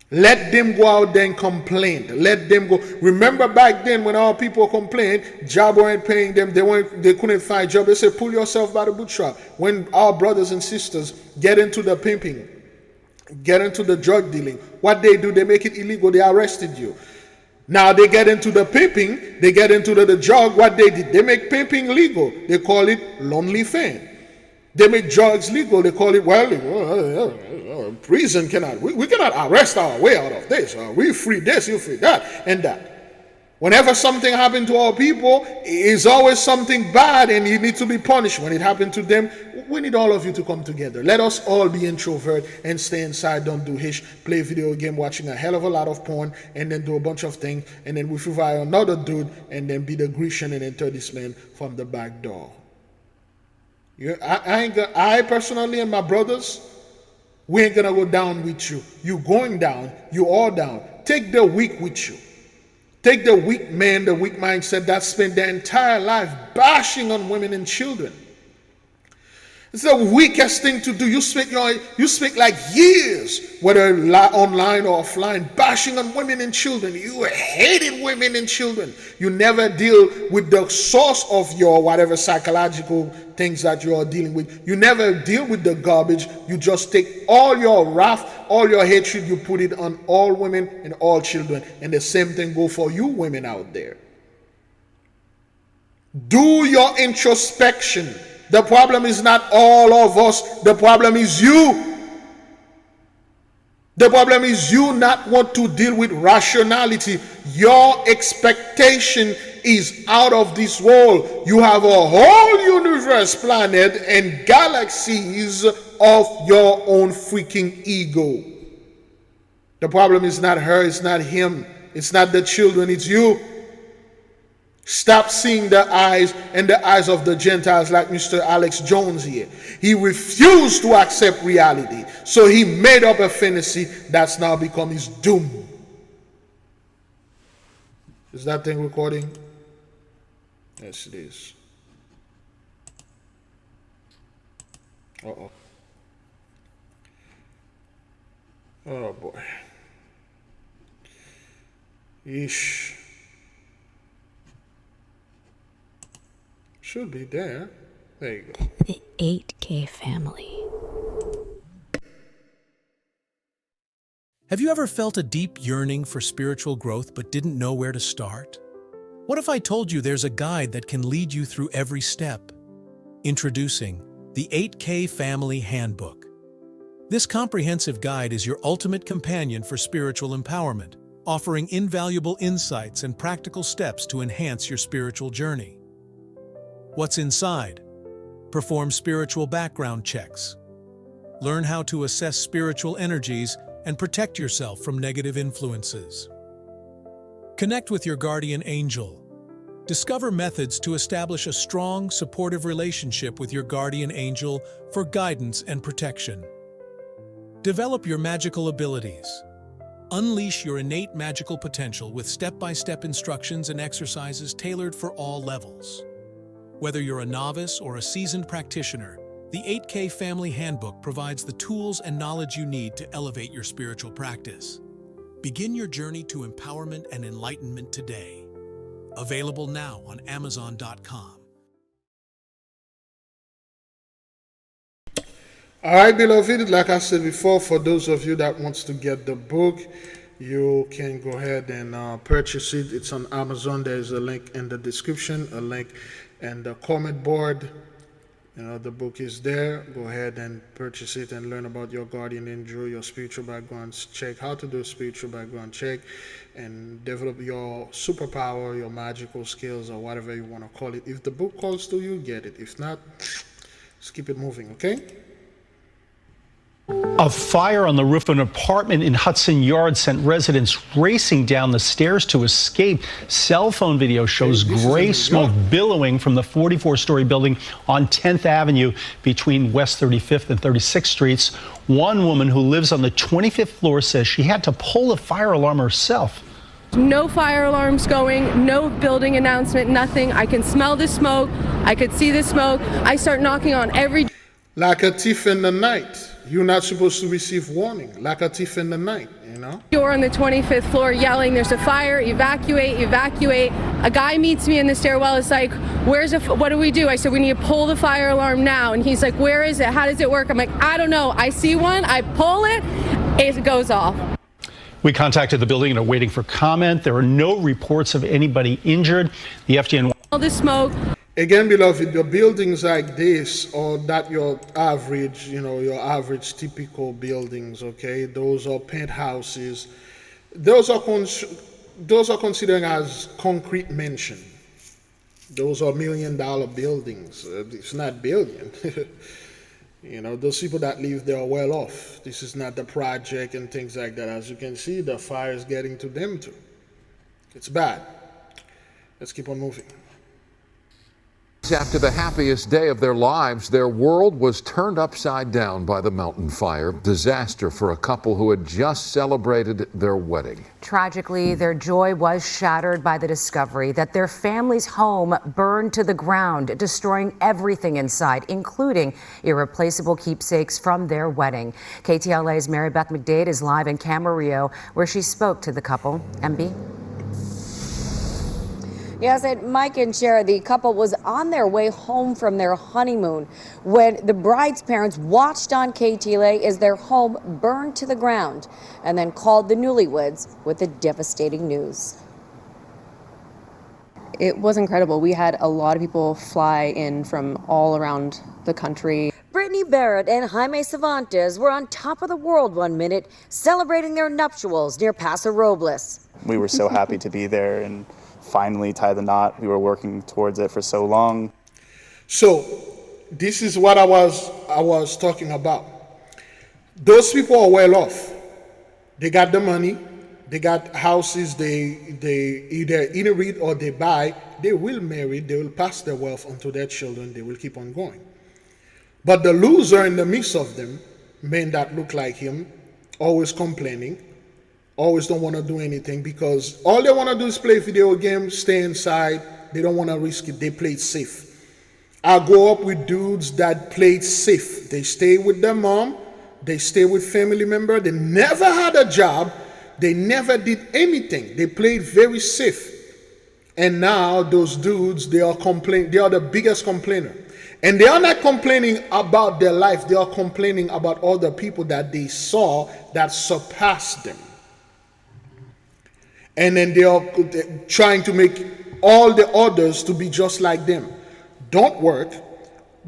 Let them go out there and complain. Let them go. Remember back then when our people complained, job weren't paying them. They couldn't find job. They said, pull yourself by the bootstrap. When our brothers and sisters get into the pimping, get into the drug dealing, what they do, they make it illegal. They arrested you. Now they get into the pimping, they get into the drug. What they did, they make pimping legal. They call it lonely fan. They make drugs legal. They call it, prison cannot. We cannot arrest our way out of this. We free this, you free that, and that. Whenever something happened to our people, it's always something bad and you need to be punished. When it happened to them, we need all of you to come together. Let us all be introvert and stay inside, don't do hish, play video game, watching a hell of a lot of porn, and then do a bunch of things, and then we fire another dude, and then be the Grecian and enter this man from the back door. I personally and my brothers, we ain't gonna go down with you. You going down, you all down. Take the weak with you. Take the weak man, the weak mindset that spent their entire life bashing on women and children. It's the weakest thing to do. You spent like years, whether online or offline, bashing on women and children. You hated women and children. You never deal with the source of your whatever psychological things that you are dealing with. You never deal with the garbage. You just take all your wrath, all your hatred, you put it on all women and all children. And the same thing go for you women out there. Do your introspection. The problem is not all of us. The problem is you. The problem is you not want to deal with rationality. Your expectation is out of this world. You have a whole universe, planet, and galaxies of your own freaking ego. The problem is not her, it's not him, it's not the children, it's you. Stop seeing the eyes and the eyes of the Gentiles like Mr. Alex Jones here. He refused to accept reality. So he made up a fantasy that's now become his doom. Is that thing recording? Yes, it is. Uh-oh. Oh, boy. Yeesh. Should be there. There you go. The 8K family. Have you ever felt a deep yearning for spiritual growth but didn't know where to start? What if I told you there's a guide that can lead you through every step? Introducing the 8K Family Handbook. This comprehensive guide is your ultimate companion for spiritual empowerment, offering invaluable insights and practical steps to enhance your spiritual journey. What's inside? Perform spiritual background checks. Learn how to assess spiritual energies and protect yourself from negative influences. Connect with your guardian angel. Discover methods to establish a strong, supportive relationship with your guardian angel for guidance and protection. Develop your magical abilities. Unleash your innate magical potential with step-by-step instructions and exercises tailored for all levels. Whether you're a novice or a seasoned practitioner, the 8K Family Handbook provides the tools and knowledge you need to elevate your spiritual practice. Begin your journey to empowerment and enlightenment today. Available now on Amazon.com. All right, beloved, like I said before, for those of you that wants to get the book, you can go ahead and purchase it. It's on Amazon. There's a link in the description, a link in the comment board. The book is there. Go ahead and purchase it and learn about your guardian angel, your spiritual background check, how to do a spiritual background check, and develop your superpower, your magical skills, or whatever you want to call it. If the book calls to you, get it. If not, just keep it moving, okay? A fire on the roof of an apartment in Hudson Yards sent residents racing down the stairs to escape. Cell phone video shows gray smoke billowing from the 44-story building on 10th Avenue between West 35th and 36th Streets. One woman who lives on the 25th floor says she had to pull the fire alarm herself. No fire alarms going, no building announcement, nothing. I can smell the smoke. I could see the smoke. I start knocking on every... Like a thief in the night. You're not supposed to receive warning, like a thief in the night, you know? door on the 25th floor yelling, there's a fire, evacuate, evacuate. A guy meets me in the stairwell. It's like, what do we do? I said, we need to pull the fire alarm now. And he's like, where is it? How does it work? I'm like, I don't know. I see one, I pull it, it goes off. We contacted the building and are waiting for comment. There are no reports of anybody injured. The FDN... All the smoke. Again, beloved, your buildings like this are not your average, your average typical buildings, okay? Those are penthouses. Those are considered as concrete mansion. Those are $1 million buildings. It's not billion. Those people that live there are well off. This is not the project and things like that. As you can see, the fire is getting to them too. It's bad. Let's keep on moving. After the happiest day of their lives, their world was turned upside down by the mountain fire. Disaster for a couple who had just celebrated their wedding. Tragically, their joy was shattered by the discovery that their family's home burned to the ground, destroying everything inside, including irreplaceable keepsakes from their wedding. KTLA's Mary Beth McDade is live in Camarillo, where she spoke to the couple. MB? Yes, and Mike and Shara, the couple was on their way home from their honeymoon when the bride's parents watched on KTLA as their home burned to the ground and then called the newlyweds with the devastating news. It was incredible. We had a lot of people fly in from all around the country. Brittany Barrett and Jaime Cervantes were on top of the world one minute, celebrating their nuptials near Paso Robles. We were so happy to be there and finally tie the knot. We were working towards it for so long. So this is what I was talking about. Those people are well off. They got the money, they got houses, they either inherit or they buy. They will marry, they will pass their wealth on to their children, they will keep on going. But the loser in the midst of them, men that look like him, always complaining, always don't want to do anything because all they want to do is play video games, stay inside. They don't want to risk it. They play it safe. I grew up with dudes that played safe. They stay with their mom. They stay with family member. They never had a job. They never did anything. They played very safe. And now those dudes, they are the biggest complainer. And they are not complaining about their life. They are complaining about other people that they saw that surpassed them. And then they are trying to make all the others to be just like them. Don't work.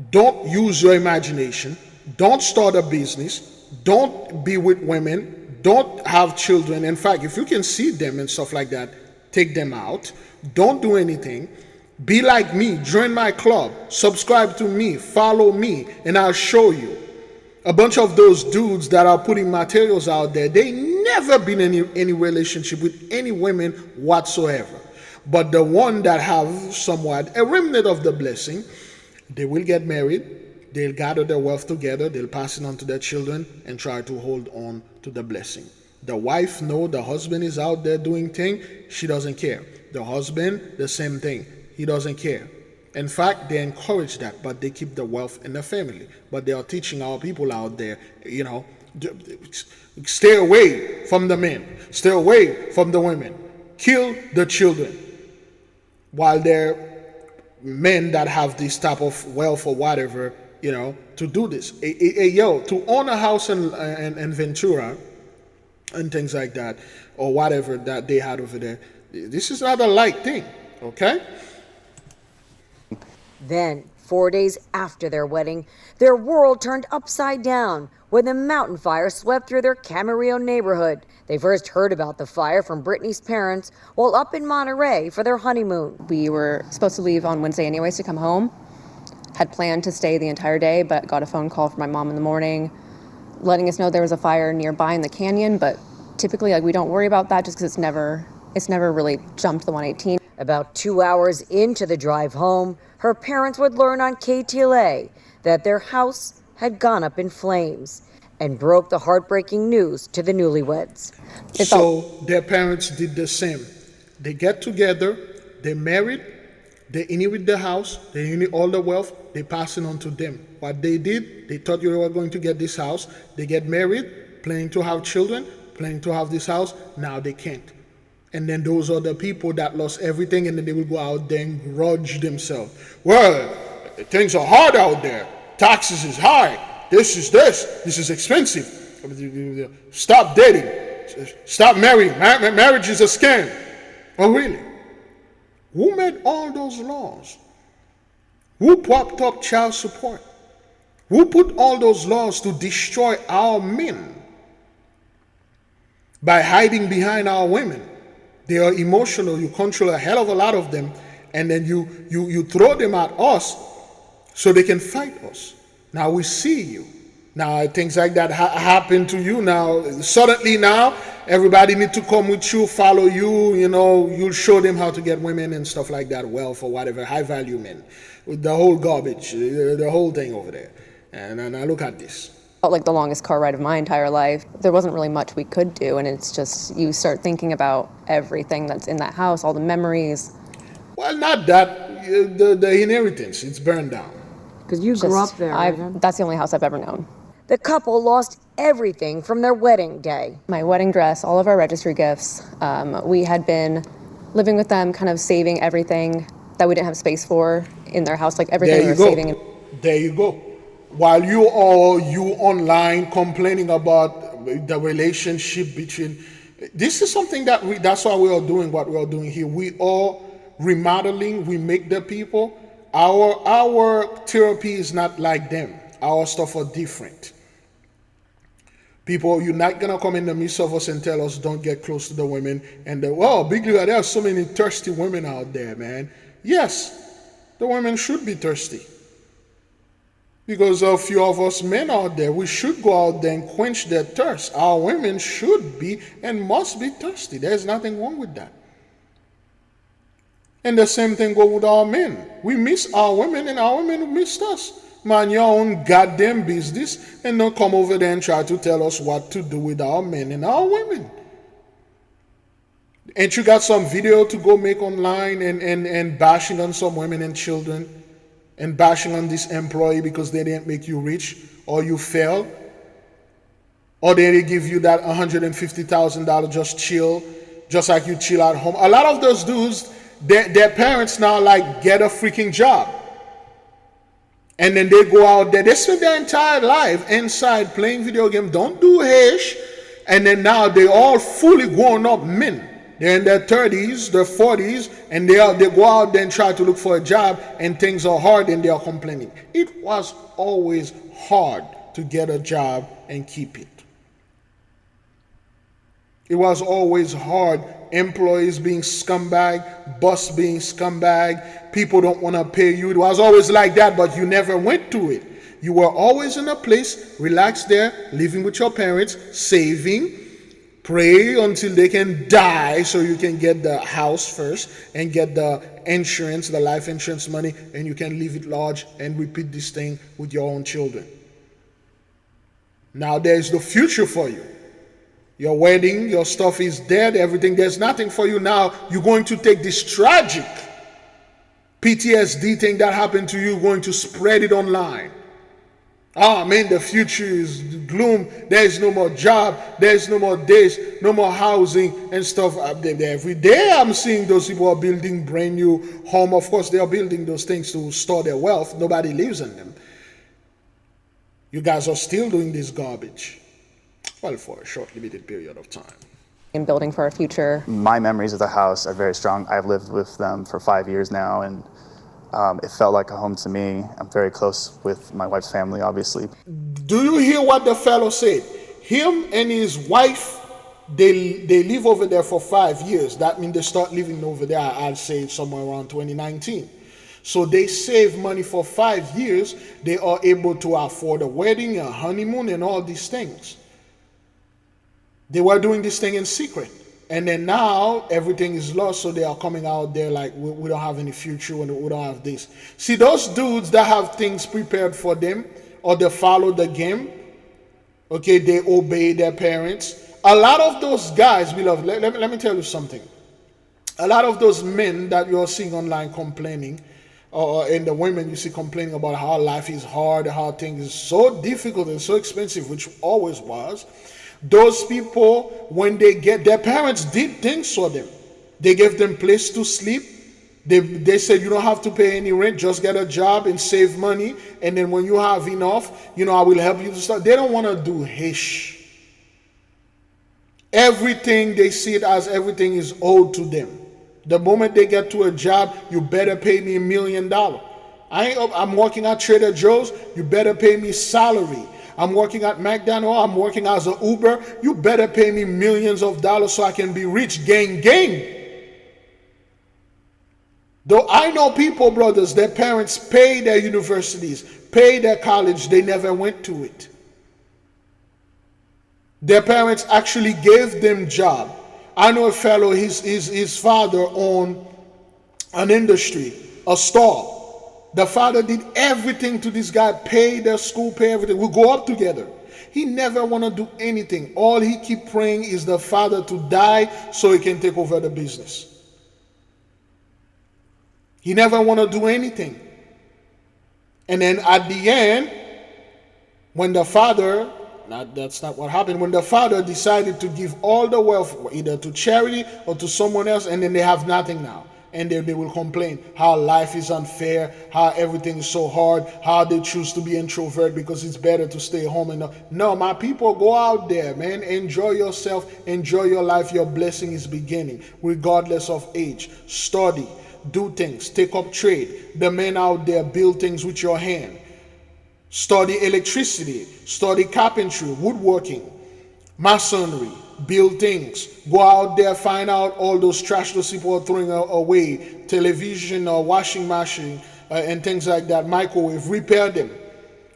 Don't use your imagination. Don't start a business. Don't be with women. Don't have children. In fact, if you can see them and stuff like that, take them out. Don't do anything. Be like me. Join my club. Subscribe to me. Follow me. And I'll show you. A bunch of those dudes that are putting materials out there, they never been in any relationship with any women whatsoever. But the one that have somewhat a remnant of the blessing, they will get married, they'll gather their wealth together, they'll pass it on to their children and try to hold on to the blessing. The wife know the husband is out there doing things, she doesn't care. The husband, the same thing, he doesn't care. In fact, they encourage that, but they keep the wealth in the family. But they are teaching our people out there, stay away from the men, stay away from the women, kill the children. While they're men that have this type of wealth or whatever, to do this. To own a house in Ventura and things like that, or whatever that they had over there, this is not a light thing, okay? Then, 4 days after their wedding, their world turned upside down when the mountain fire swept through their Camarillo neighborhood. They first heard about the fire from Brittany's parents while up in Monterey for their honeymoon. We were supposed to leave on Wednesday anyways to come home. Had planned to stay the entire day, but got a phone call from my mom in the morning letting us know there was a fire nearby in the canyon, but typically we don't worry about that just because it's never really jumped the 118. About 2 hours into the drive home, her parents would learn on KTLA that their house had gone up in flames and broke the heartbreaking news to the newlyweds. So their parents did the same. They get together, they married, they inherit the house, they inherit all the wealth, they pass it on to them. What they did, they thought you were going to get this house, they get married, planning to have children, planning to have this house, now they can't. And then those are the people that lost everything, and then they will go out there and grudge themselves. Well, things are hard out there. Taxes is high. This is expensive. Stop dating. Stop marrying. Marriage is a scam. Oh, really? Who made all those laws? Who propped up child support? Who put all those laws to destroy our men by hiding behind our women? They are emotional. You control a hell of a lot of them, and then you throw them at us so they can fight us. Now we see you. Now things like that happen to you. Now suddenly now everybody need to come with you, follow you. You know, you'll show them how to get women and stuff like that, wealth or whatever, high value men, with the whole garbage, the whole thing over there. And I look at this. Felt like the longest car ride of my entire life. There wasn't really much we could do, and it's just you start thinking about everything that's in that house, all the memories. Well, not that, the inheritance, it's burned down. Because you grew up there, right? That's the only house I've ever known. The couple lost everything from their wedding day. My wedding dress, all of our registry gifts. We had been living with them, kind of saving everything that we didn't have space for in their house, like everything we were saving. There you go. While you online complaining about the relationship between, this is something that's why we are doing what we are doing here. We are remodeling, we make the people. Our therapy is not like them. Our stuff are different. People, you're not gonna come in the midst of us and tell us don't get close to the women. And Big Levi, there are so many thirsty women out there, man. Yes, the women should be thirsty. Because a few of us men out there, we should go out there and quench their thirst. Our women should be and must be thirsty. There's nothing wrong with that. And the same thing goes with our men. We miss our women and our women missed us. Man, your own goddamn business, and don't come over there and try to tell us what to do with our men and our women. Ain't you got some video to go make online and bashing on some women and children? And bashing on this employee because they didn't make you rich, or you fail, or they give you that $150,000 just chill, just like you chill at home. A lot of those dudes, their parents now like get a freaking job, and then they go out there, they spend their entire life inside playing video games, don't do hash, and then now they all fully grown up men. They're in their 30s, their 40s, and they go out there and try to look for a job, and things are hard and they are complaining. It was always hard to get a job and keep it. It was always hard. Employees being scumbag, boss being scumbag, people don't want to pay you. It was always like that, but you never went to it. You were always in a place, relaxed there, living with your parents, saving, pray until they can die so you can get the house first and get the insurance, the life insurance money, and you can live it large and repeat this thing with your own children. Now there's the future for you. Your wedding, your stuff is dead, everything. There's nothing for you now. You're going to take this tragic PTSD thing that happened to you, going to spread it online. Oh man, the future is gloom. There's no more job. There's no more this, no more housing and stuff. Every day I'm seeing those people are building brand new home. Of course, they are building those things to store their wealth. Nobody lives in them. You guys are still doing this garbage. Well, for a short, limited period of time. And building for our future. My memories of the house are very strong. I've lived with them for 5 years now, and it felt like a home to me. I'm very close with my wife's family, obviously. Do you hear what the fellow said? Him and his wife, they live over there for 5 years. That means they start living over there, I'd say somewhere around 2019. So they save money for 5 years. They are able to afford a wedding, a honeymoon, and all these things. They were doing this thing in secret. And then now everything is lost, so they are coming out there like, we don't have any future, we don't have this. See, those dudes that have things prepared for them, or they follow the game, okay, they obey their parents. A lot of those guys, beloved, let me tell you something. A lot of those men that you're seeing online complaining, and the women you see complaining about how life is hard, how things are so difficult and so expensive, which always was, those people, when they get, their parents did things for them. They gave them place to sleep. They said, you don't have to pay any rent, just get a job and save money. And then when you have enough, I will help you to start. They don't want to do hish. Everything, they see it as everything is owed to them. The moment they get to a job, you better pay me $1 million. I'm working at Trader Joe's, you better pay me salary. I'm working at McDonald's, I'm working as an Uber, you better pay me millions of dollars so I can be rich. Gang. Though I know people, brothers, their parents pay their universities, pay their college, they never went to it. Their parents actually gave them job. I know a fellow, his father owned an industry, a store. The father did everything to this guy, pay their school, pay everything. We go up together. He never want to do anything. All he keep praying is the father to die so he can take over the business. He never want to do anything. And then at the end, when the father, that's not what happened, when the father decided to give all the wealth either to charity or to someone else, and then they have nothing now. And then they will complain how life is unfair, how everything is so hard, how they choose to be introvert because it's better to stay home. And no, my people, go out there, man. Enjoy yourself, enjoy your life. Your blessing is beginning, regardless of age. Study, do things, take up trade. The men out there, build things with your hand. Study electricity, study carpentry, woodworking, masonry. Build things. Go out there, find out all those trash those people are throwing away, television or washing machine and things like that, microwave, repair them.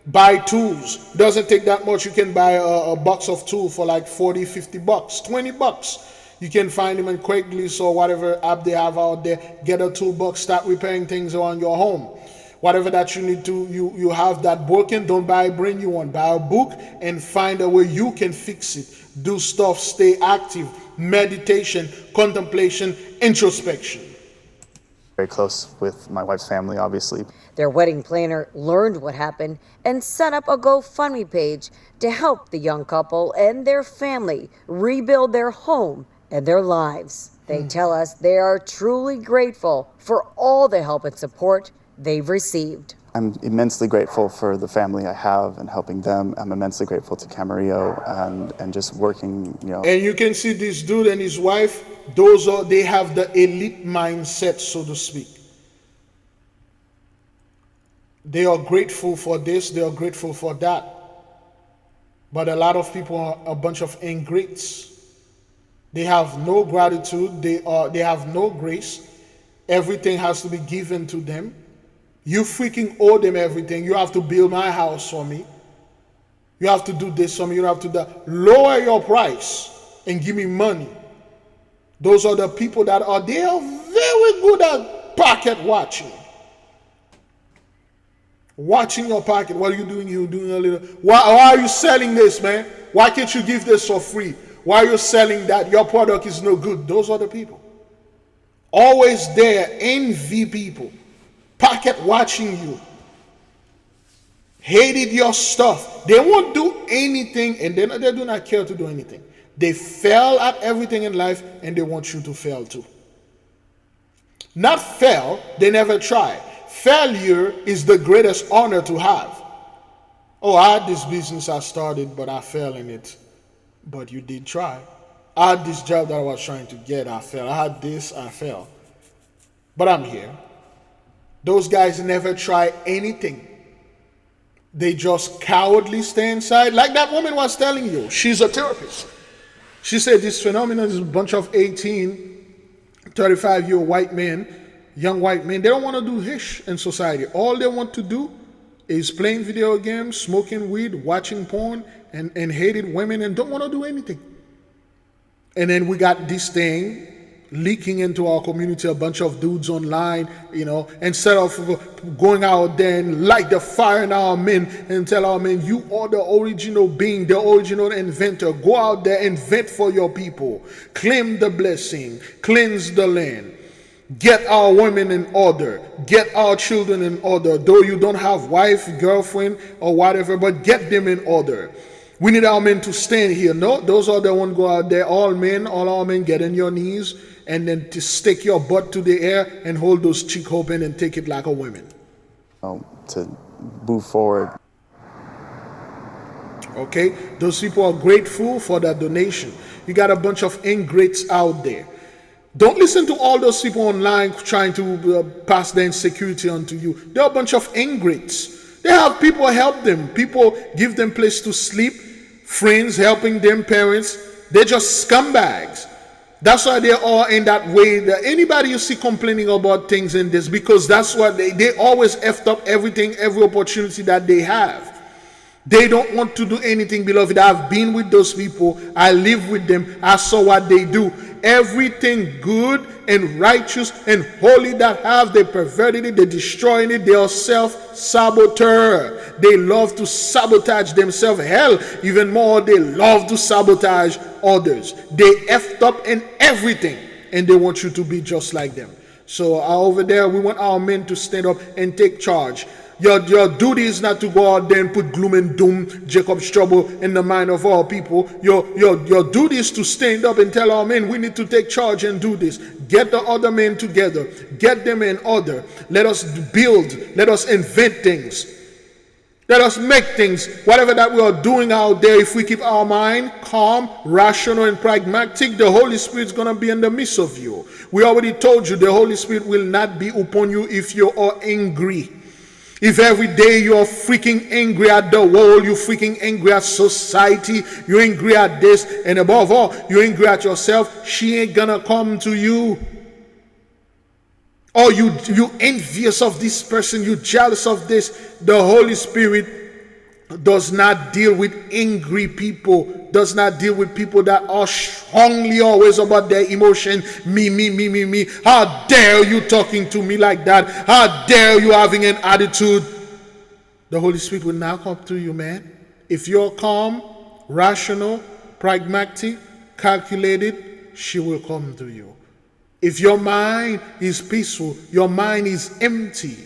Buy tools. Doesn't take that much. You can buy a box of tools for like $40, $50, $20. You can find them in Craigslist or whatever app they have out there. Get a toolbox, start repairing things around your home. Whatever that you need to, you have that broken, don't buy a brand new one. Buy a book and find a way you can fix it. Do stuff, stay active, meditation, contemplation, introspection. Very close with my wife's family, obviously. Their wedding planner learned what happened and set up a GoFundMe page to help the young couple and their family rebuild their home and their lives. They tell us they are truly grateful for all the help and support they've received. I'm immensely grateful for the family I have and helping them. I'm immensely grateful to Camarillo and just working, And you can see this dude and his wife, they have the elite mindset, so to speak. They are grateful for this, they are grateful for that. But a lot of people are a bunch of ingrates. They have no gratitude, they have no grace. Everything has to be given to them. You freaking owe them everything. You have to build my house for me. You have to do this for me. You have to do that. Lower your price and give me money. Those are the people they are very good at pocket watching. Watching your pocket. What are you doing? You're doing a little. Why are you selling this, man? Why can't you give this for free? Why are you selling that? Your product is no good. Those are the people. Always there, envy people. Pocket watching you. Hated your stuff. They won't do anything, and they do not care to do anything. They fail at everything in life, and they want you to fail too. Not fail, they never try. Failure is the greatest honor to have. Oh, I had this business I started, but I failed in it. But you did try. I had this job that I was trying to get, I failed. I had this, I failed. But I'm here. Those guys never try anything. They just cowardly stay inside. Like that woman was telling you. She's a therapist. She said this phenomenon is a bunch of 18, 35-year-old white men, young white men, they don't want to do hish in society. All they want to do is playing video games, smoking weed, watching porn, and hated women, and don't want to do anything. And then we got this thing leaking into our community, a bunch of dudes online, instead of going out there and light the fire in our men and tell our men, you are the original being, the original inventor. Go out there, invent for your people. Claim the blessing, cleanse the land. Get our women in order. Get our children in order. Though you don't have wife, girlfriend, or whatever, but get them in order. We need our men to stand here. No, those are the ones go out there. All our men get on your knees and then to stick your butt to the air and hold those cheeks open and take it like a woman. To move forward. Okay, those people are grateful for that donation. You got a bunch of ingrates out there. Don't listen to all those people online trying to pass their insecurity onto you. They're a bunch of ingrates. They have people help them. People give them place to sleep. Friends helping them, parents. They're just scumbags. That's why they're all in that way. That anybody you see complaining about things in this, because that's what they always effed up everything, every opportunity that they have. They don't want to do anything, beloved. I've been with those people. I live with them. I saw what they do. Everything good and righteous and holy that have, they perverted it, they destroying it. They are self-saboteur. They love to sabotage themselves. Hell, even more, they love to sabotage others. They effed up in everything, and they want you to be just like them. So over there, we want our men to stand up and take charge. Your duty is not to go out there and put gloom and doom, Jacob's trouble in the mind of all people. Your duty is to stand up and tell our men, we need to take charge and do this. Get the other men together. Get them in order. Let us build. Let us invent things. Let us make things. Whatever that we are doing out there, if we keep our mind calm, rational, and pragmatic, the Holy Spirit's going to be in the midst of you. We already told you the Holy Spirit will not be upon you if you are angry. If every day you're freaking angry at the world, you're freaking angry at society, you're angry at this, and above all, you're angry at yourself, she ain't gonna come to you. Or you envious of this person, you jealous of this. The Holy Spirit does not deal with angry people, does not deal with people that are strongly always about their emotion. Me. How dare you talking to me like that? How dare you having an attitude? The Holy Spirit will now come to you, man. If you're calm, rational, pragmatic, calculated, she will come to you. If your mind is peaceful, your mind is empty,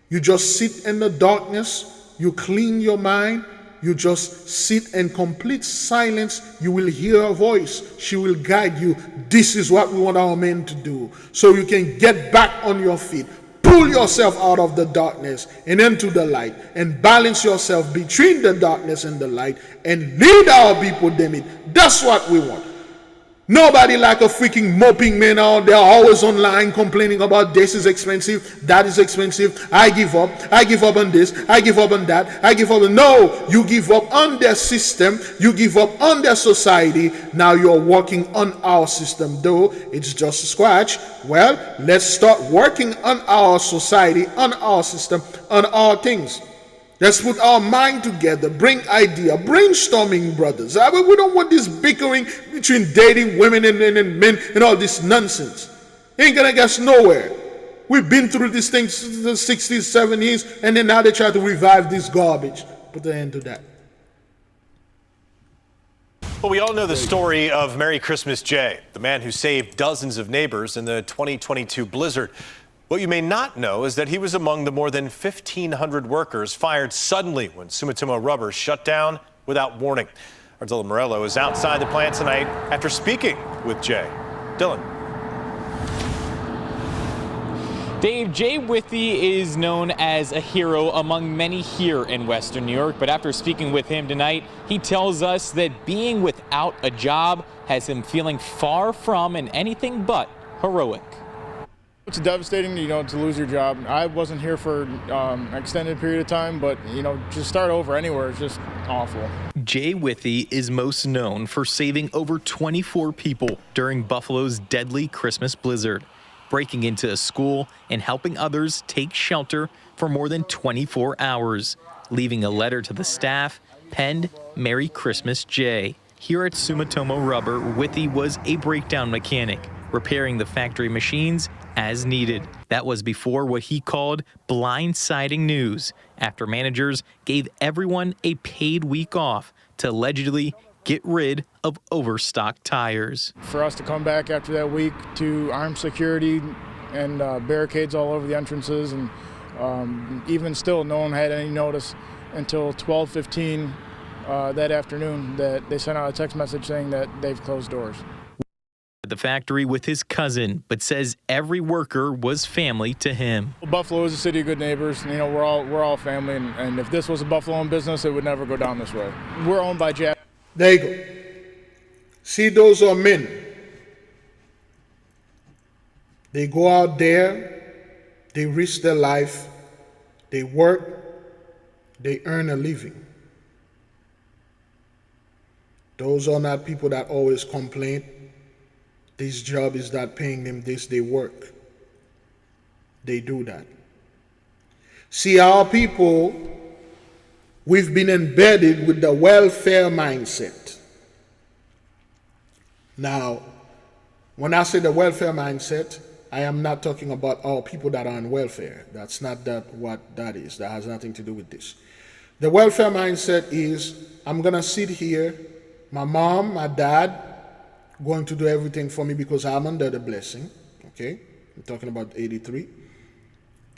you just sit in the darkness, you clean your mind, you just sit in complete silence, you will hear her voice. She will guide you. This is what we want our men to do. So you can get back on your feet. Pull yourself out of the darkness and into the light. And balance yourself between the darkness and the light. And lead our people, damn it. That's what we want. Nobody like a freaking moping man out there always online complaining about this is expensive, that is expensive, I give up on this, I give up on that, I give up on... No, you give up on their system, you give up on their society. Now you're working on our system, though it's just a scratch. Well, let's start working on our society, on our system, on our things. Let's put our mind together, bring idea, brainstorming, brothers. We don't want this bickering between dating women and men and all this nonsense. Ain't gonna get us nowhere. We've been through these things since the 60s, 70s, and then now they try to revive this garbage. Put an end to that. Well, we all know the story of Merry Christmas Jay, the man who saved dozens of neighbors in the 2022 blizzard. What you may not know is that he was among the more than 1,500 workers fired suddenly when Sumitomo Rubber shut down without warning. Our Dylan Morello is outside the plant tonight after speaking with Jay. Dylan. Dave, Jay Withy is known as a hero among many here in Western New York, but after speaking with him tonight, he tells us that being without a job has him feeling far from and anything but heroic. It's devastating, to lose your job. I wasn't here for an extended period of time, but, just start over anywhere is just awful. Jay Withy is most known for saving over 24 people during Buffalo's deadly Christmas blizzard. breaking into a school and helping others take shelter for more than 24 hours, leaving a letter to the staff penned "Merry Christmas, Jay." Here at Sumitomo Rubber, Withy was a breakdown mechanic, repairing the factory machines as needed. That was before what he called blindsiding news, after managers gave everyone a paid week off to allegedly get rid of overstocked tires. For us to come back after that week to armed security and barricades all over the entrances, and even still no one had any notice until 12:15 that afternoon that they sent out a text message saying that they've closed doors. At the factory with his cousin, but says every worker was family to him. Buffalo is a city of good neighbors. You know, we're all family, and if this was a Buffalo-owned business, it would never go down this way. We're owned by Japanese. There you go. See, those are men. They go out there, they risk their life, they work, they earn a living. Those are not people that always complain. This job is not paying them this, they work. They do that. See, our people, we've been embedded with the welfare mindset. Now, when I say the welfare mindset, I am not talking about all people that are on welfare. That's not what that is. That has nothing to do with this. The welfare mindset is, I'm going to sit here, my mom, my dad, going to do everything for me because I'm under the blessing. Okay? I'm talking about 83.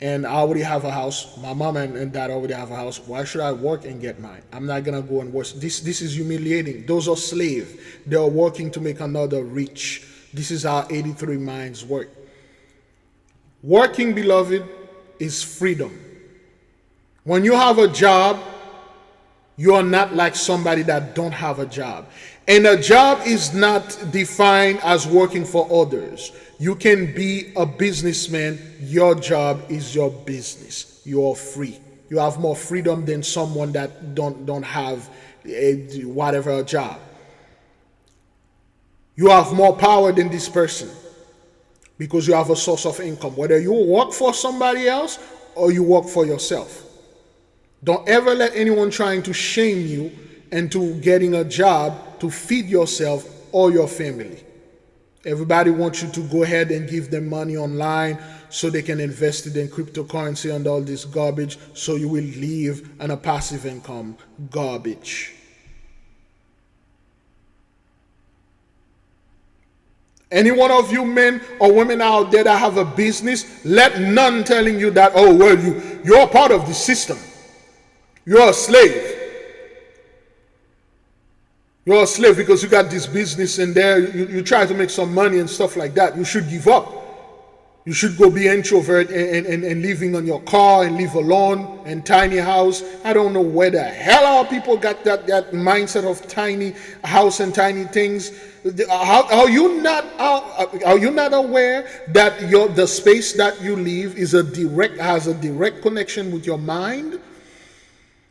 And I already have a house. My mom and dad already have a house. Why should I work and get mine? I'm not going to go and work. This is humiliating. Those are slaves. They are working to make another rich. This is how 83 minds work. Working, beloved, is freedom. When you have a job, you are not like somebody that don't have a job. And a job is not defined as working for others. You can be a businessman. Your job is your business. You are free. You have more freedom than someone that don't have whatever job. You have more power than this person because you have a source of income. Whether you work for somebody else or you work for yourself. Don't ever let anyone trying to shame you into getting a job to feed yourself or your family. Everybody wants you to go ahead and give them money online so they can invest it in cryptocurrency and all this garbage, so you will live on a passive income garbage. Any one of you men or women out there that have a business, let none telling you that, oh, well, you're part of the system. You're a slave. You're a slave because you got this business and there you try to make some money and stuff like that. You should give up. You should go be introvert and living on your car and live alone and tiny house. I don't know where the hell our people got that mindset of tiny house and tiny things. Are you not aware that the space that you live has a direct connection with your mind?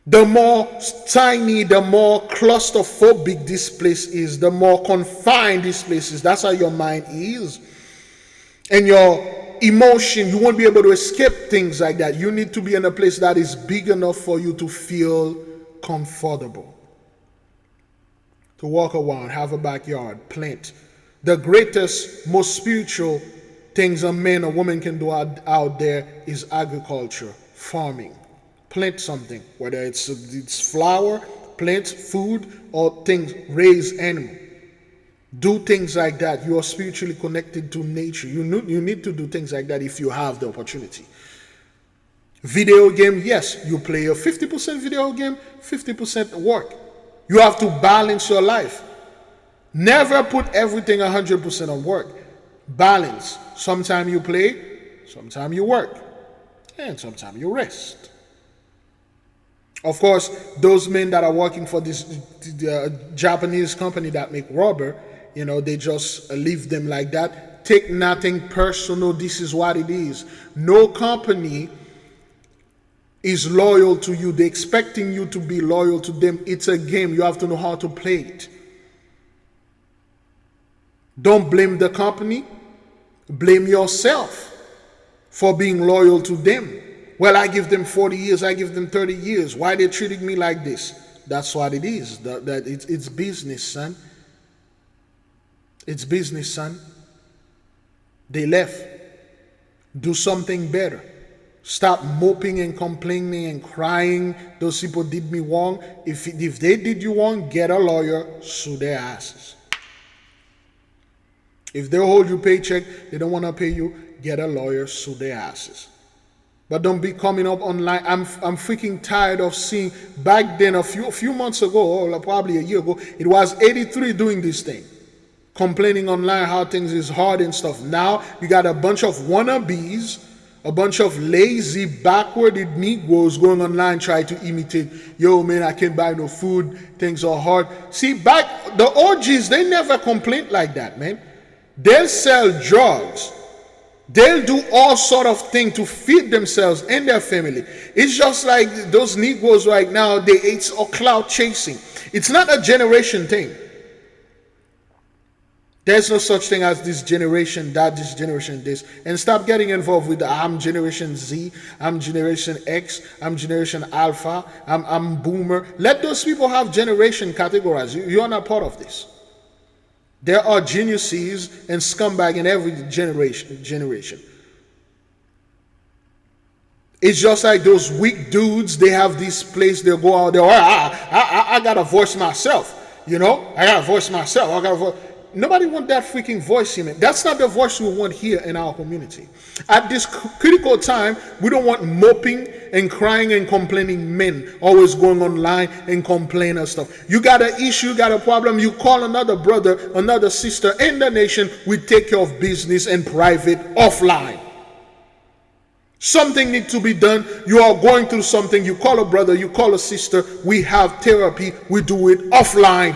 The more tiny, the more claustrophobic this place is, the more confined this place is. That's how your mind is. And your emotion, you won't be able to escape things like that. You need to be in a place that is big enough for you to feel comfortable. To walk around, have a backyard, plant. The greatest, most spiritual things a man or woman can do out there is agriculture, farming. Plant something, whether it's flour, plant food, or things, raise animal. Do things like that. You are spiritually connected to nature. You need to do things like that if you have the opportunity. Video game, yes, you play a 50% video game, 50% work. You have to balance your life. Never put everything 100% on work. Balance. Sometimes you play, sometimes you work, and sometimes you rest. Of course, those men that are working for this Japanese company that make rubber, they just leave them like that. Take nothing personal. This is what it is. No company is loyal to you. They're expecting you to be loyal to them. It's a game. You have to know how to play it. Don't blame the company. Blame yourself for being loyal to them. Well, I give them 40 years, I give them 30 years. Why they treating me like this? That's what it is. It's business, son. It's business, son. They left. Do something better. Stop moping and complaining and crying. Those people did me wrong. If they did you wrong, get a lawyer, sue their asses. If they hold you paycheck, they don't want to pay you, get a lawyer, sue their asses. But don't be coming up online. I'm freaking tired of seeing, back then a few months ago, or probably a year ago, it was 83 doing this thing, complaining online how things is hard and stuff. Now you got a bunch of wannabes, a bunch of lazy, backwarded Negroes going online trying to imitate, yo man, I can't buy no food, things are hard. See, back the OGs, they never complained like that, man. They'll sell drugs. They'll do all sort of things to feed themselves and their family. It's just like those Negroes right now, it's a cloud chasing. It's not a generation thing. There's no such thing as this generation that, this generation this. And stop getting involved with I'm Generation Z, I'm Generation X, I'm Generation Alpha, I'm Boomer. Let those people have generation categories. You're not part of this. There are geniuses and scumbag in every generation. It's just like those weak dudes, they have this place, they'll go out there, I gotta voice myself, you know? I gotta voice myself, Nobody want that freaking voice here, man. That's not the voice we want here in our community. At this critical time, we don't want moping and crying and complaining men always going online and complaining and stuff. You got an issue, you got a problem, you call another brother, another sister in the nation. We take care of business and private offline. Something needs to be done. You are going through something. You call a brother, you call a sister. We have therapy. We do it offline.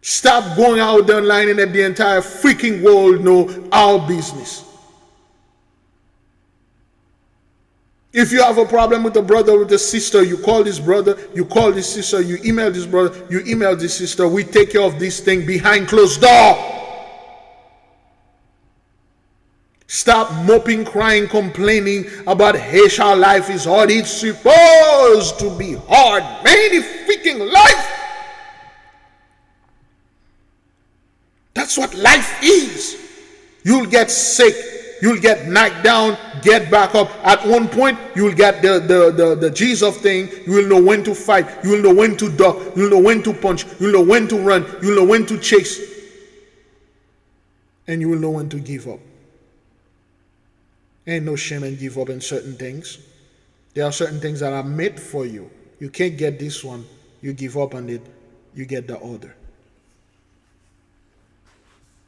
Stop going out there online and let the entire freaking world know our business. If you have a problem with the brother, with the sister, you call this brother, you call this sister, you email this brother, you email this sister. We take care of this thing behind closed door. Stop moping, crying, complaining about how life is hard. It's supposed to be hard. Man, freaking life. That's what life is. You'll get sick. You'll get knocked down, get back up. At one point, you'll get the G's of thing. You will know when to fight. You will know when to duck. You will know when to punch. You will know when to run. You will know when to chase. And you will know when to give up. Ain't no shame in give up in certain things. There are certain things that are made for you. You can't get this one. You give up on it. You get the other.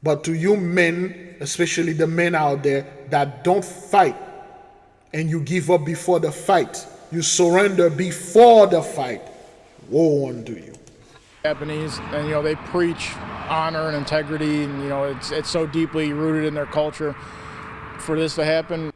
But to you men, especially the men out there that don't fight and you give up before the fight, you surrender before the fight, woe unto you. Japanese, and they preach honor and integrity, and it's so deeply rooted in their culture. For this to happen,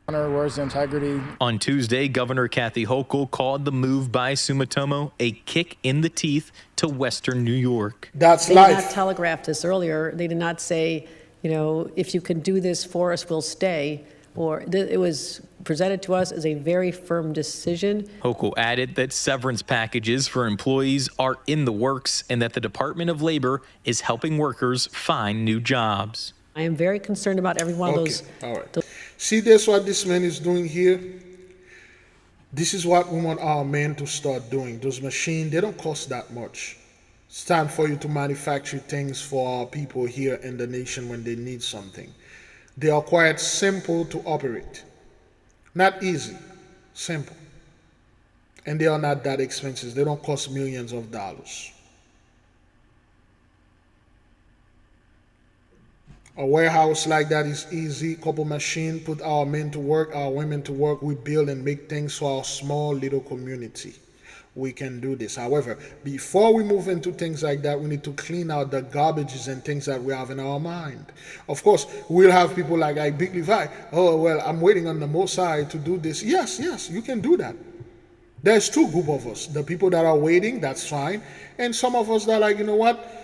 honor, where's the integrity? On Tuesday, Governor Kathy Hochul called the move by Sumitomo a kick in the teeth to Western New York. That's life. They did life. not telegraph this earlier. They did not say, if you can do this for us, we'll stay. It was presented to us as a very firm decision. Hochul added that severance packages for employees are in the works and that the Department of Labor is helping workers find new jobs. I am very concerned about every one of those. All right. See, that's what this man is doing here. This is what we want our men to start doing. Those machines, they don't cost that much. It's time for you to manufacture things for our people here in the nation when they need something. They are quite simple to operate. Not easy, simple. And they are not that expensive. They don't cost millions of dollars. A warehouse like that is easy. Couple machine, put our men to work, our women to work. We build and make things for our small little community. We can do this. However, before we move into things like that, we need to clean out the garbages and things that we have in our mind. Of course, we'll have people like Big Levi. Oh, well, I'm waiting on the Mosai to do this. Yes, you can do that. There's two groups of us. The people that are waiting, that's fine. And some of us that are like, you know what?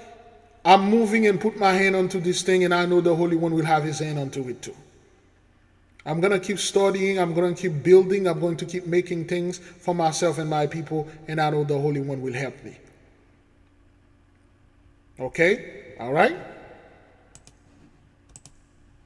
I'm moving and put my hand onto this thing, and I know the Holy One will have his hand onto it too. I'm going to keep studying, I'm going to keep building, I'm going to keep making things for myself and my people, and I know the Holy One will help me. Okay? All right?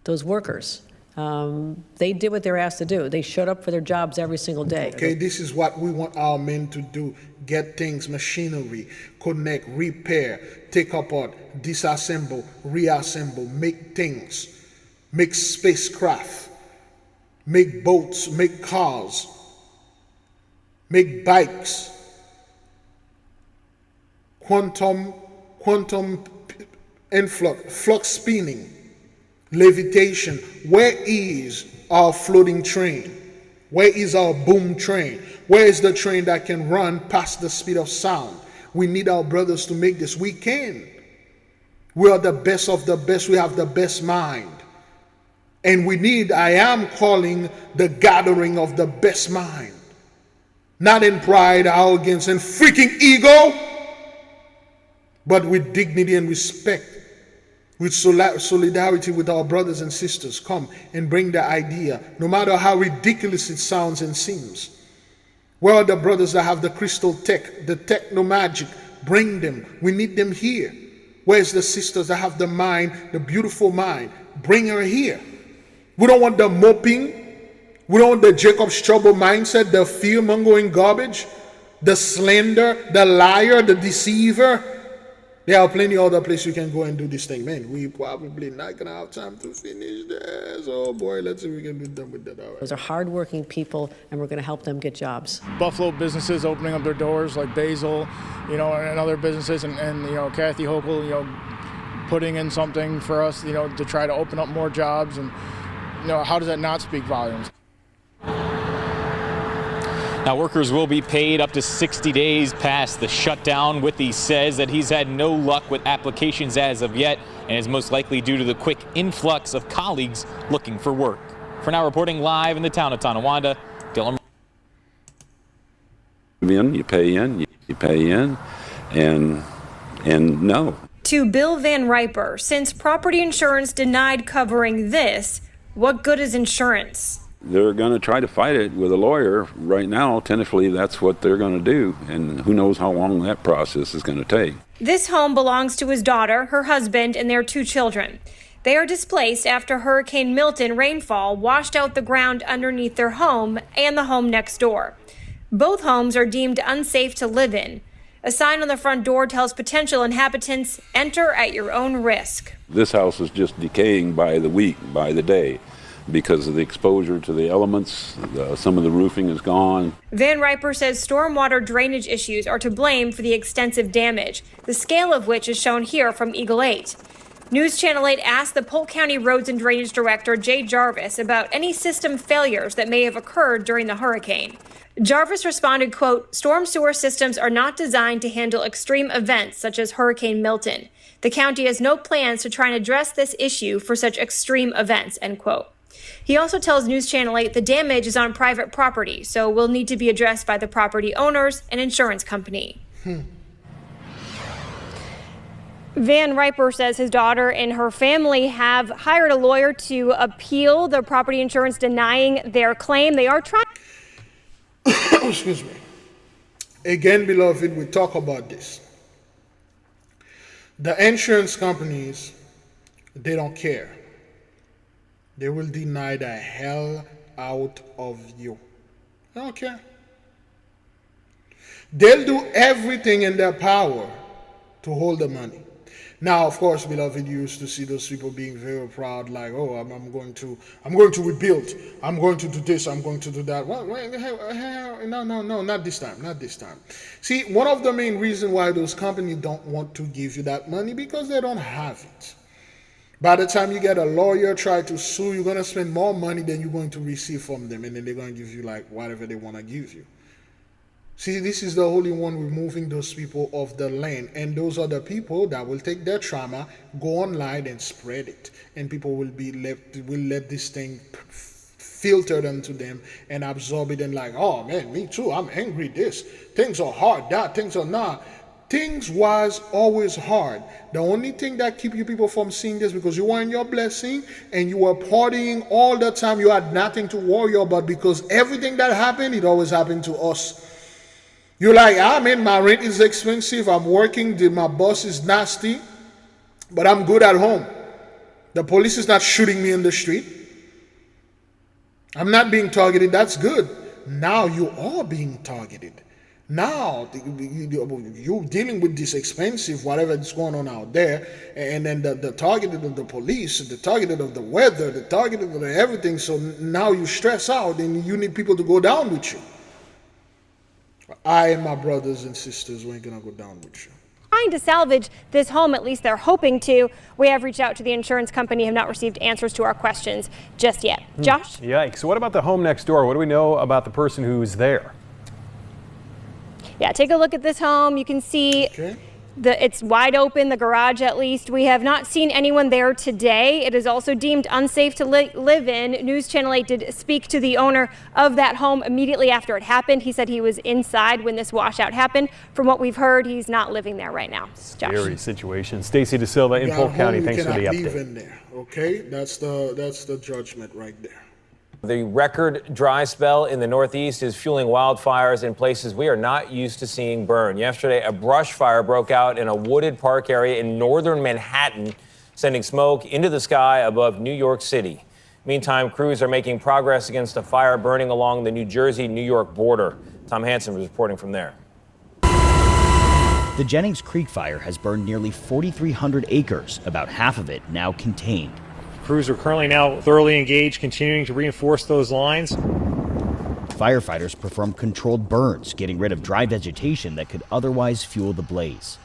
Those workers, they did what they were asked to do. They showed up for their jobs every single day. Okay, this is what we want our men to do. Get things, machinery, connect, repair, take apart, disassemble, reassemble, make things, make spacecraft, make boats, make cars, make bikes, quantum influx, flux spinning, levitation. Where is our floating train? Where is our boom train? Where is the train that can run past the speed of sound? We need our brothers to make this. We can. We are the best of the best. We have the best mind. And I am calling the gathering of the best mind. Not in pride, arrogance, and freaking ego, but with dignity and respect, with solidarity with our brothers and sisters. Come and bring the idea, no matter how ridiculous it sounds and seems. Where are the brothers that have the crystal tech, the techno magic? Bring them. We need them here. Where's the sisters that have the mind, the beautiful mind? Bring her here. We don't want the moping. We don't want the Jacob's trouble mindset, the fear-mongering garbage, the slander, the liar, the deceiver. There are plenty of other places you can go and do this thing. Man, we probably not going to have time to finish this. Oh boy, let's see if we can be done with that. All right. Those are hardworking people, and we're going to help them get jobs. Buffalo businesses opening up their doors, like Basil, and other businesses, and Kathy Hochul, putting in something for us, to try to open up more jobs. And how does that not speak volumes? Now, workers will be paid up to 60 days past the shutdown. Withey says that he's had no luck with applications as of yet, and is most likely due to the quick influx of colleagues looking for work. For now, reporting live in the town of Tonawanda, Dylan. You pay in, and no. To Bill Van Riper, since property insurance denied covering this, what good is insurance? They're going to try to fight it with a lawyer. Right now, tentatively, that's what they're going to do, and who knows how long that process is going to take. This home belongs to his daughter, her husband, and their 2 children. They are displaced after Hurricane Milton rainfall washed out the ground underneath their home and the home next door. Both homes are deemed unsafe to live in. A sign on the front door tells potential inhabitants, enter at your own risk. This house is just decaying by the week, by the day, because of the exposure to the elements. Some of the roofing is gone. Van Riper says stormwater drainage issues are to blame for the extensive damage, the scale of which is shown here from Eagle 8. News Channel 8 asked the Polk County Roads and Drainage Director Jay Jarvis about any system failures that may have occurred during the hurricane. Jarvis responded, quote, storm sewer systems are not designed to handle extreme events such as Hurricane Milton. The county has no plans to try and address this issue for such extreme events, end quote. He also tells News Channel 8 the damage is on private property, so will need to be addressed by the property owners and insurance company. Van Riper says his daughter and her family have hired a lawyer to appeal the property insurance denying their claim. They are trying. Excuse me. Again, beloved, we talk about this. The insurance companies, they don't care. They will deny the hell out of you. They don't care. They'll do everything in their power to hold the money. Now, of course, beloved, you used to see those people being very proud, like, oh, I'm going to rebuild. I'm going to do this. I'm going to do that. Well, no, not this time. Not this time. See, one of the main reasons why those companies don't want to give you that money, because they don't have it. By the time you get a lawyer try to sue, you're going to spend more money than you're going to receive from them, and then they're going to give you like whatever they want to give you. See, this is the Holy One removing those people off the land, and those are the people that will take their trauma, go online and spread it, and people will let this thing filter into them and absorb it, and like, oh man, me too, I'm angry, this, things are hard, that, things are not. things was always hard. The only thing that keep you people from seeing this because you were in your blessing and you were partying all the time. You had nothing to worry about because everything that happened, it always happened to us. You're like, man, my rent is expensive. I'm working. My boss is nasty, but I'm good at home. The police is not shooting me in the street. I'm not being targeted. That's good. Now you are being targeted. Now you're dealing with this expensive whatever is going on out there, and then the targeted of the police, the targeted of the weather, the targeted of everything. So now you stress out and you need people to go down with you. I and my brothers and sisters ain't gonna go down with you. Trying to salvage this home, at least they're hoping to. We have reached out to the insurance company, have not received answers to our questions just yet. Josh? Yikes. So what about the home next door? What do we know about the person who's there? Yeah, take a look at this home. You can see it's wide open, the garage at least. We have not seen anyone there today. It is also deemed unsafe to live in. News Channel 8 did speak to the owner of that home immediately after it happened. He said he was inside when this washout happened. From what we've heard, he's not living there right now. Scary situation. Stacey De Silva in Polk County, thanks for the update. Leave in there, okay? That's the judgment right there. The record dry spell in the Northeast is fueling wildfires in places we are not used to seeing burn. Yesterday, a brush fire broke out in a wooded park area in northern Manhattan, sending smoke into the sky above New York City. Meantime, crews are making progress against a fire burning along the New Jersey-New York border. Tom Hansen was reporting from there. The Jennings Creek fire has burned nearly 4,300 acres, about half of it now contained. Crews are currently now thoroughly engaged, continuing to reinforce those lines. Firefighters performed controlled burns, getting rid of dry vegetation that could otherwise fuel the blaze.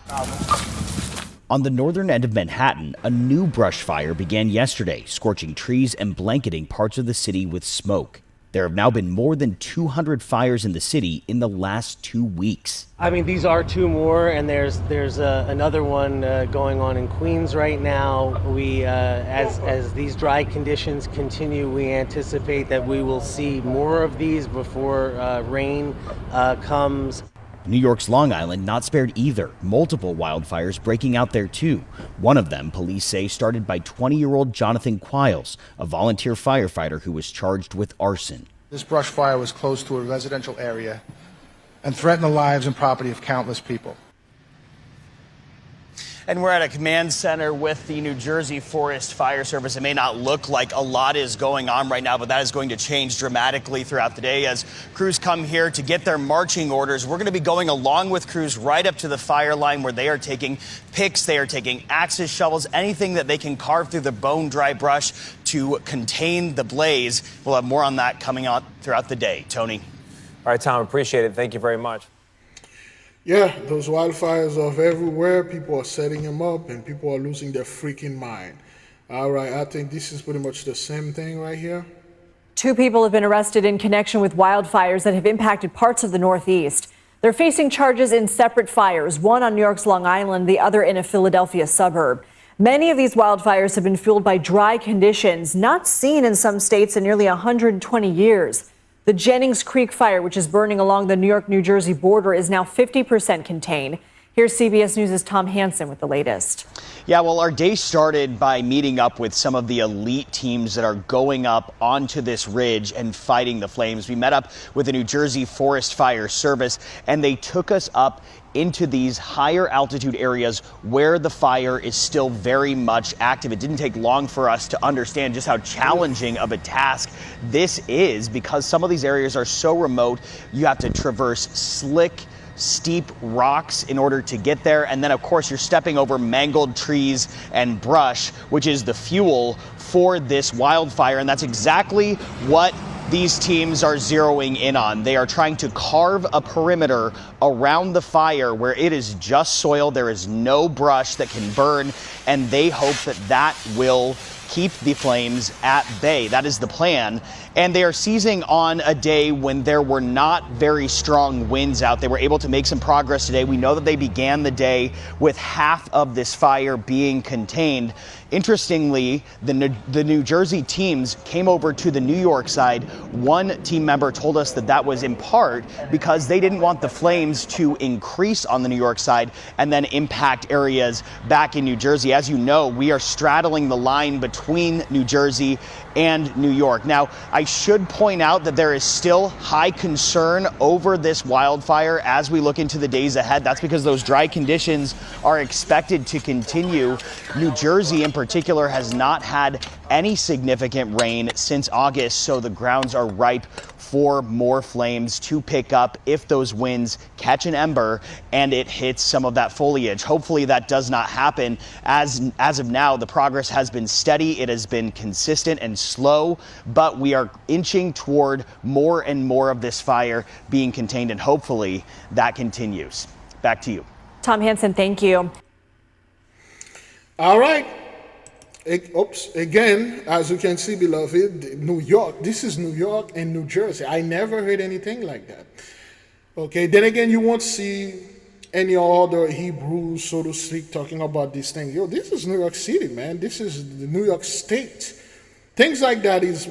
On the northern end of Manhattan, a new brush fire began yesterday, scorching trees and blanketing parts of the city with smoke. There have now been more than 200 fires in the city in the last 2 weeks. I mean, these are two more, and there's another one going on in Queens right now. We, as these dry conditions continue, we anticipate that we will see more of these before rain comes. New York's Long Island not spared either. Multiple wildfires breaking out there too. One of them, police say, started by 20-year-old Jonathan Quiles, a volunteer firefighter who was charged with arson. This brush fire was close to a residential area and threatened the lives and property of countless people. And we're at a command center with the New Jersey Forest Fire Service. It may not look like a lot is going on right now, but that is going to change dramatically throughout the day as crews come here to get their marching orders. We're going to be going along with crews right up to the fire line where they are taking picks, they are taking axes, shovels, anything that they can carve through the bone-dry brush to contain the blaze. We'll have more on that coming out throughout the day. Tony. All right, Tom, appreciate it. Thank you very much. Yeah, those wildfires are everywhere. People are setting them up and people are losing their freaking mind. All right, I think this is pretty much the same thing right here. 2 people have been arrested in connection with wildfires that have impacted parts of the Northeast. They're facing charges in separate fires, one on New York's Long Island, the other in a Philadelphia suburb. Many of these wildfires have been fueled by dry conditions, not seen in some states in nearly 120 years. The Jennings Creek fire, which is burning along the New York-New Jersey border, is now 50% contained. Here's CBS News' Tom Hansen with the latest. Yeah, well, our day started by meeting up with some of the elite teams that are going up onto this ridge and fighting the flames. We met up with the New Jersey Forest Fire Service, and they took us up into these higher altitude areas where the fire is still very much active. It didn't take long for us to understand just how challenging of a task this is because some of these areas are so remote. You have to traverse slick, steep rocks in order to get there. And then, of course, you're stepping over mangled trees and brush, which is the fuel for this wildfire. And that's exactly what these teams are zeroing in on. They are trying to carve a perimeter around the fire where it is just soil. There is no brush that can burn, and they hope that that will keep the flames at bay. That is the plan. And they are seizing on a day when there were not very strong winds out. They were able to make some progress today. We know that they began the day with half of this fire being contained. Interestingly, the New Jersey teams came over to the New York side. One team member told us that that was in part because they didn't want the flames to increase on the New York side and then impact areas back in New Jersey. As you know, we are straddling the line between New Jersey and New York. Now, I should point out that there is still high concern over this wildfire as we look into the days ahead. That's because those dry conditions are expected to continue. New Jersey in particular has not had any significant rain since August, so the grounds are ripe for more flames to pick up if those winds catch an ember and it hits some of that foliage. Hopefully that does not happen. As of now, the progress has been steady. It has been consistent and slow, but we are inching toward more and more of this fire being contained, and hopefully that continues. Back to you. Tom Hansen, thank you. All right. Again, as you can see, beloved, New York. This is New York and New Jersey. I never heard anything like that. Okay, then again, you won't see any other Hebrews, so to speak, talking about this thing. Yo, this is New York City, man. This is the New York State. Things like that is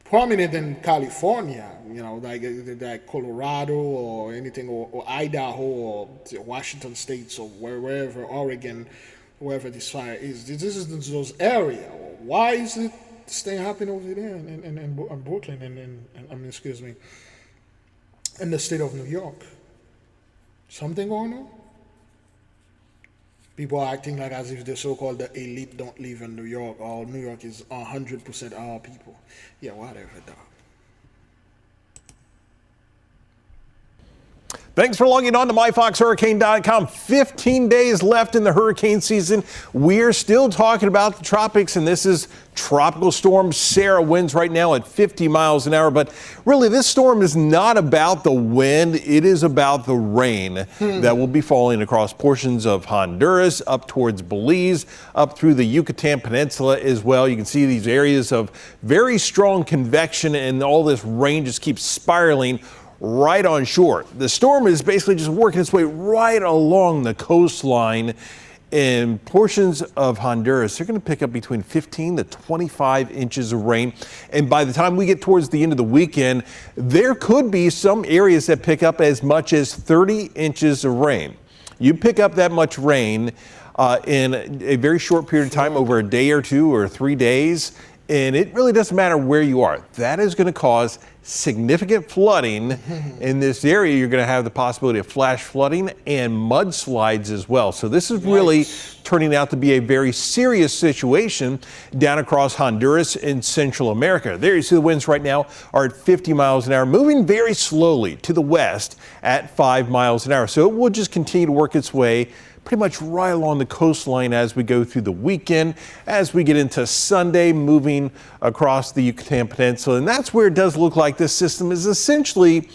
prominent in California, you know, like Colorado or anything, or Idaho or Washington States or wherever, Oregon, wherever this fire is. This is those areas. Why is it this thing happening over there in Brooklyn and excuse me, in the state of New York? Something going on? People are acting like as if the so-called the elite don't live in New York, or New York is 100% our people. Yeah, whatever, dog. Thanks for logging on to myfoxhurricane.com. 15 days left in the hurricane season. We're still talking about the tropics, and this is Tropical Storm Sarah. Winds right now at 50 miles an hour. But really, this storm is not about the wind. It is about the rain that will be falling across portions of Honduras, up towards Belize, up through the Yucatan Peninsula as well. You can see these areas of very strong convection, and all this rain just keeps spiraling right on shore. The storm is basically just working its way right along the coastline, and portions of Honduras, they're going to pick up between 15 to 25 inches of rain. And by the time we get towards the end of the weekend, there could be some areas that pick up as much as 30 inches of rain. You pick up that much rain in a very short period of time, over a day or two or 3 days, and it really doesn't matter where you are. That is going to cause significant flooding in this area. You're going to have the possibility of flash flooding and mudslides as well. So this is really turning out to be a very serious situation down across Honduras and Central America. There you see the winds right now are at 50 miles an hour, moving very slowly to the west at 5 miles an hour. So it will just continue to work its way pretty much right along the coastline as we go through the weekend, as we get into Sunday, moving across the Yucatan Peninsula. And that's where it does look like this system is essentially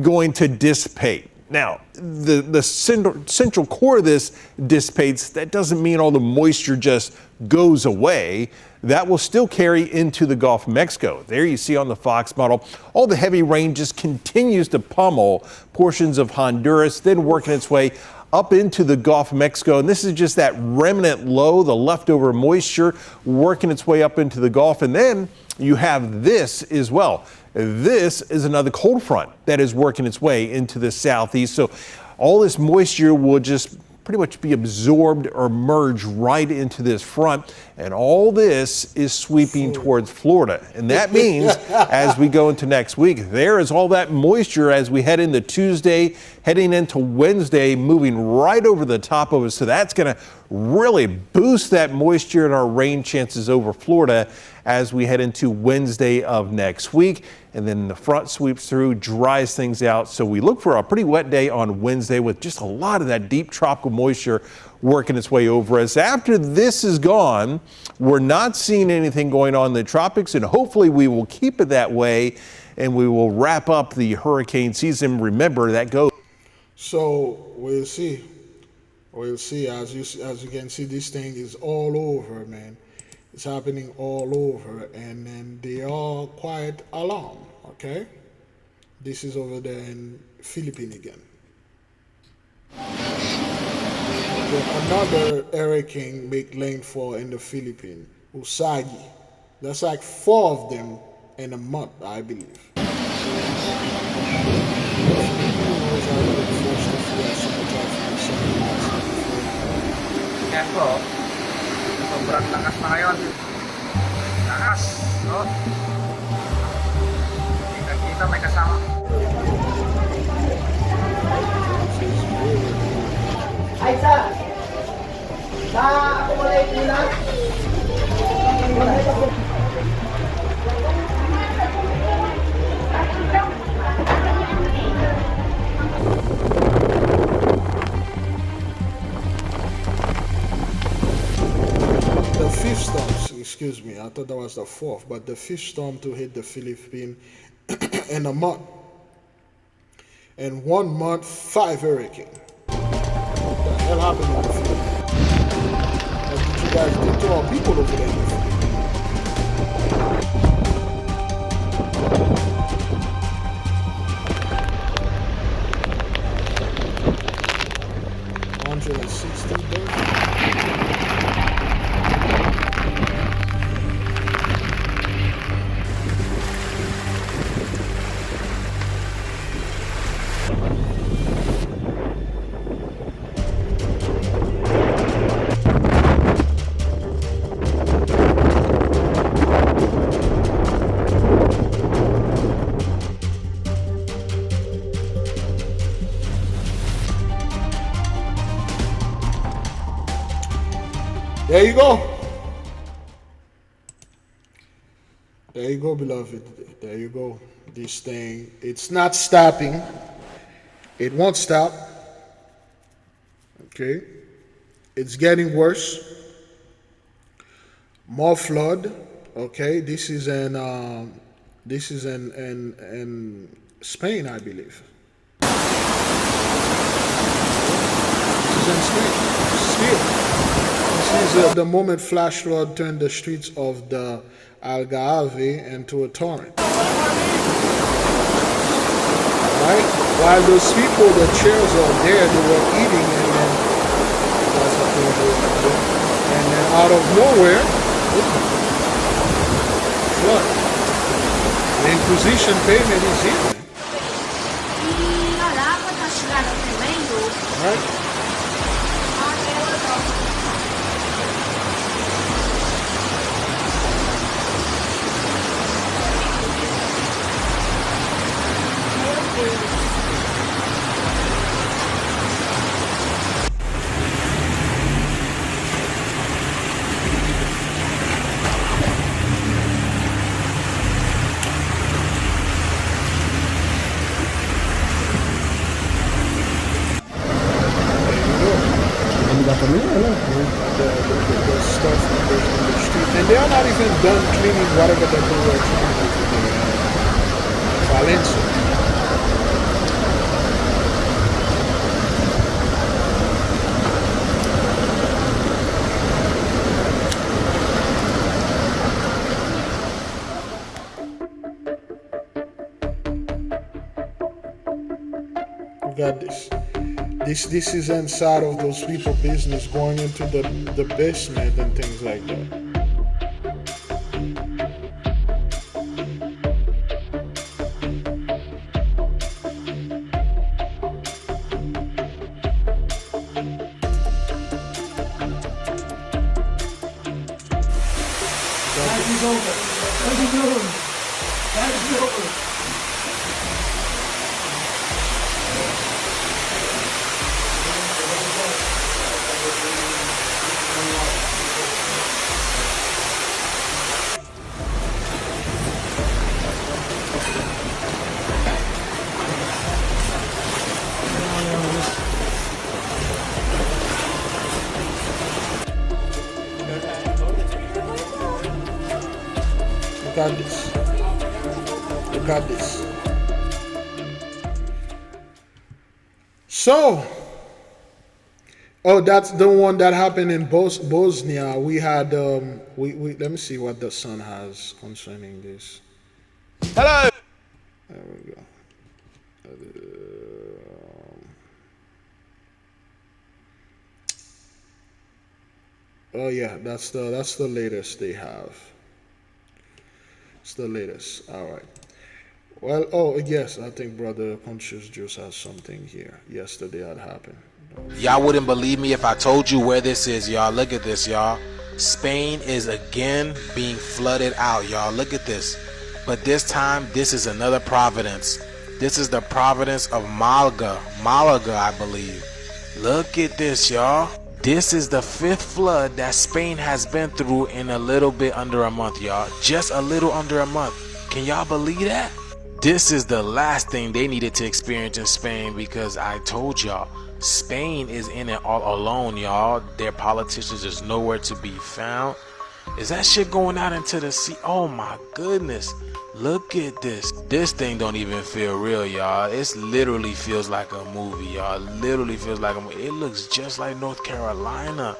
going to dissipate. Now, the central core of this dissipates. That doesn't mean all the moisture just goes away. That will still carry into the Gulf of Mexico. There you see on the Fox model, all the heavy rain just continues to pummel portions of Honduras, then working its way up into the Gulf of Mexico. And this is just that remnant low, the leftover moisture working its way up into the Gulf. And then you have this as well. This is another cold front that is working its way into the southeast. So all this moisture will just pretty much be absorbed or merged right into this front. And all this is sweeping towards Florida. And that means as we go into next week, there is all that moisture as we head into Tuesday, heading into Wednesday, moving right over the top of us. So that's going to really boost that moisture and our rain chances over Florida as we head into Wednesday of next week. And then the front sweeps through, dries things out. So we look for a pretty wet day on Wednesday with just a lot of that deep tropical moisture working its way over us. After this is gone, we're not seeing anything going on in the tropics, and hopefully we will keep it that way, and we will wrap up the hurricane season. Remember, that goes. So we'll see. We'll see. As you can see, this thing is all over, man. It's happening all over, and then they are quite alarmed. Okay, this is over there in Philippines again. Another hurricane make landfall in the Philippines, Usagi. That's like 4 of them in a month, I believe. Yan po. Sobrang lakas na ngayon. Lakas. No? Kita may kasama. Ay, na-accumulate nila. The 5th storm, excuse me, I thought that was the 4th, but the 5th storm to hit the Philippines in a month. In 1 month, 5 hurricanes. What the hell happened in the Philippines? What did you guys do to our people over there in the Philippines? There you go. There you go, beloved. There you go. This thing, it's not stopping. It won't stop. Okay. It's getting worse. More flood. Okay. This is in Spain, I believe. This is in Spain. Still. This is the moment flash flood turned the streets of the Algarve into a torrent. Right? While those people, the chairs are there, they were eating, and then out of nowhere, flood. The Inquisition payment is here. Right? The stuff in the street, and they are not even done cleaning whatever they were trying to do in Valencia. We got this. This is inside of those people business, going into the basement and things like that. Life is over. What are you doing? Life is over. Got this. You got this. So, Oh, that's the one that happened in Bosnia. We had let me see what the Sun has concerning this. Hello. There we go. Oh yeah, that's the latest they have. It's the latest. All right. Well, oh yes, I think Brother Conscious Juice has something here. Yesterday had happened. Y'all wouldn't believe me if I told you where this is, y'all. Look at this, y'all. Spain is again being flooded out, y'all. Look at this. But this time, this is another province. This is the province of Malaga, I believe. Look at this, y'all. This is the 5th flood that Spain has been through in a little bit under a month, y'all. Just a little under a month. Can y'all believe that? This is the last thing they needed to experience in Spain, because I told y'all, Spain is in it all alone, y'all. Their politicians is nowhere to be found. Is that shit going out into the sea? Oh my goodness. Look at this. This thing don't even feel real, y'all. It literally feels like a movie, y'all. Literally feels like a movie. It looks just like North Carolina.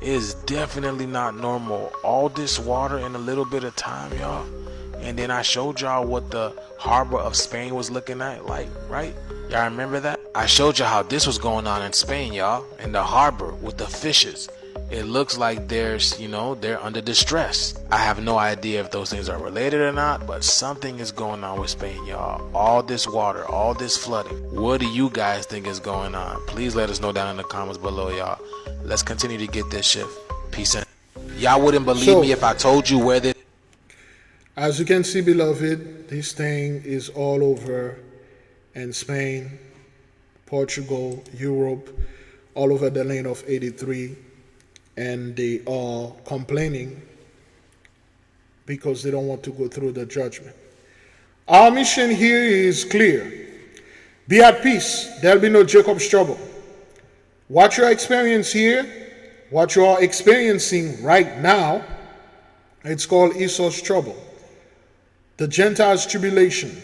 It's definitely not normal. All this water in a little bit of time, y'all. And then I showed y'all what the harbor of Spain was looking at, like, right? Y'all remember that? I showed y'all how this was going on in Spain, y'all. In the harbor with the fishes. It looks like there's, they're under distress. I have no idea if those things are related or not, but something is going on with Spain, y'all. All this water, all this flooding. What do you guys think is going on? Please let us know down in the comments below, y'all. Let's continue to get this shift. Peace and y'all wouldn't believe me if I told you where this. As you can see, beloved, this thing is all over in Spain, Portugal, Europe, all over the lane of 83. And they are complaining because they don't want to go through the judgment. Our mission here is clear. Be at peace. There'll be no Jacob's trouble. What you experience here, what you are experiencing right now, it's called Esau's trouble. The Gentiles' tribulation.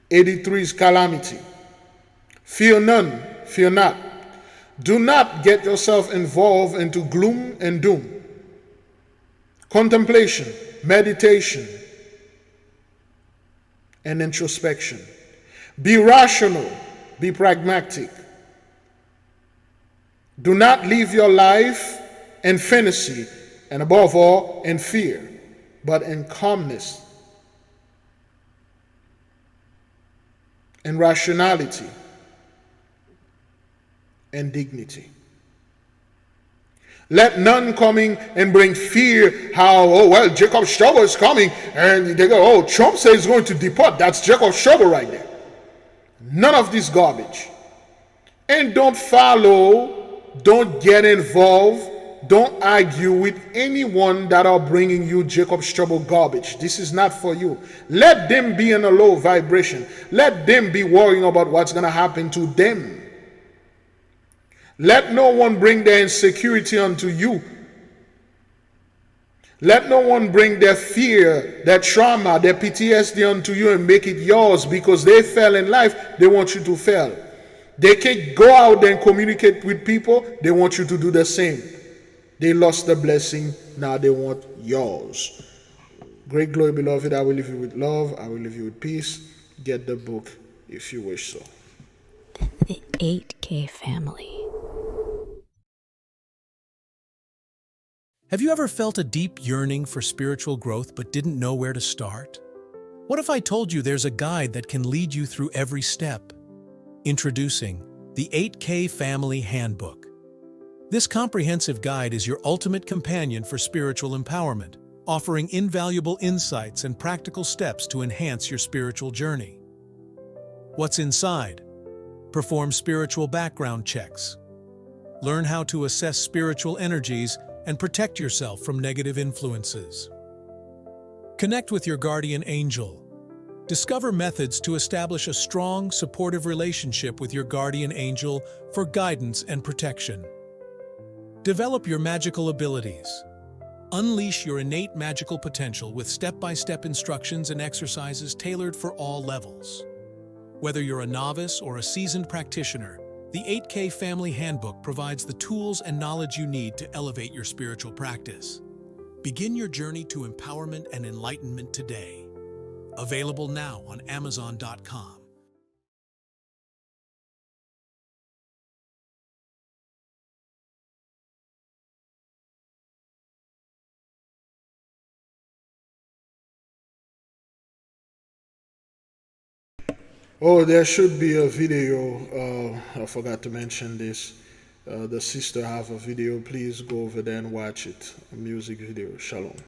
83's calamity. Fear none, fear not. Do not get yourself involved into gloom and doom. Contemplation, meditation, and introspection. Be rational, be pragmatic. Do not live your life in fantasy, and above all, in fear, but in calmness and rationality and dignity. Let none coming and bring fear, Jacob's trouble is coming, and they go, Trump says he's going to deport. That's Jacob's trouble right there. None of this garbage. And don't follow, don't get involved, don't argue with anyone that are bringing you Jacob's trouble garbage. This is not for you. Let them be in a low vibration. Let them be worrying about what's going to happen to them. Let no one bring their insecurity unto you. Let no one bring their fear, their trauma, their PTSD unto you and make it yours because they fell in life. They want you to fail. They can't go out there and communicate with people. They want you to do the same. They lost the blessing. Now they want yours. Great glory, beloved. I will leave you with love. I will leave you with peace. Get the book if you wish so. The 8K family. Have you ever felt a deep yearning for spiritual growth but didn't know where to start? What if I told you there's a guide that can lead you through every step? Introducing the 8K Family Handbook. This comprehensive guide is your ultimate companion for spiritual empowerment, offering invaluable insights and practical steps to enhance your spiritual journey. What's inside? Perform spiritual background checks. Learn how to assess spiritual energies and protect yourself from negative influences. Connect with your guardian angel. Discover methods to establish a strong, supportive relationship with your guardian angel for guidance and protection. Develop your magical abilities. Unleash your innate magical potential with step-by-step instructions and exercises tailored for all levels. Whether you're a novice or a seasoned practitioner, The 8K Family Handbook provides the tools and knowledge you need to elevate your spiritual practice. Begin your journey to empowerment and enlightenment today. Available now on Amazon.com. Oh, there should be a video. I forgot to mention this. The sister have a video. Please go over there and watch it. A music video. Shalom.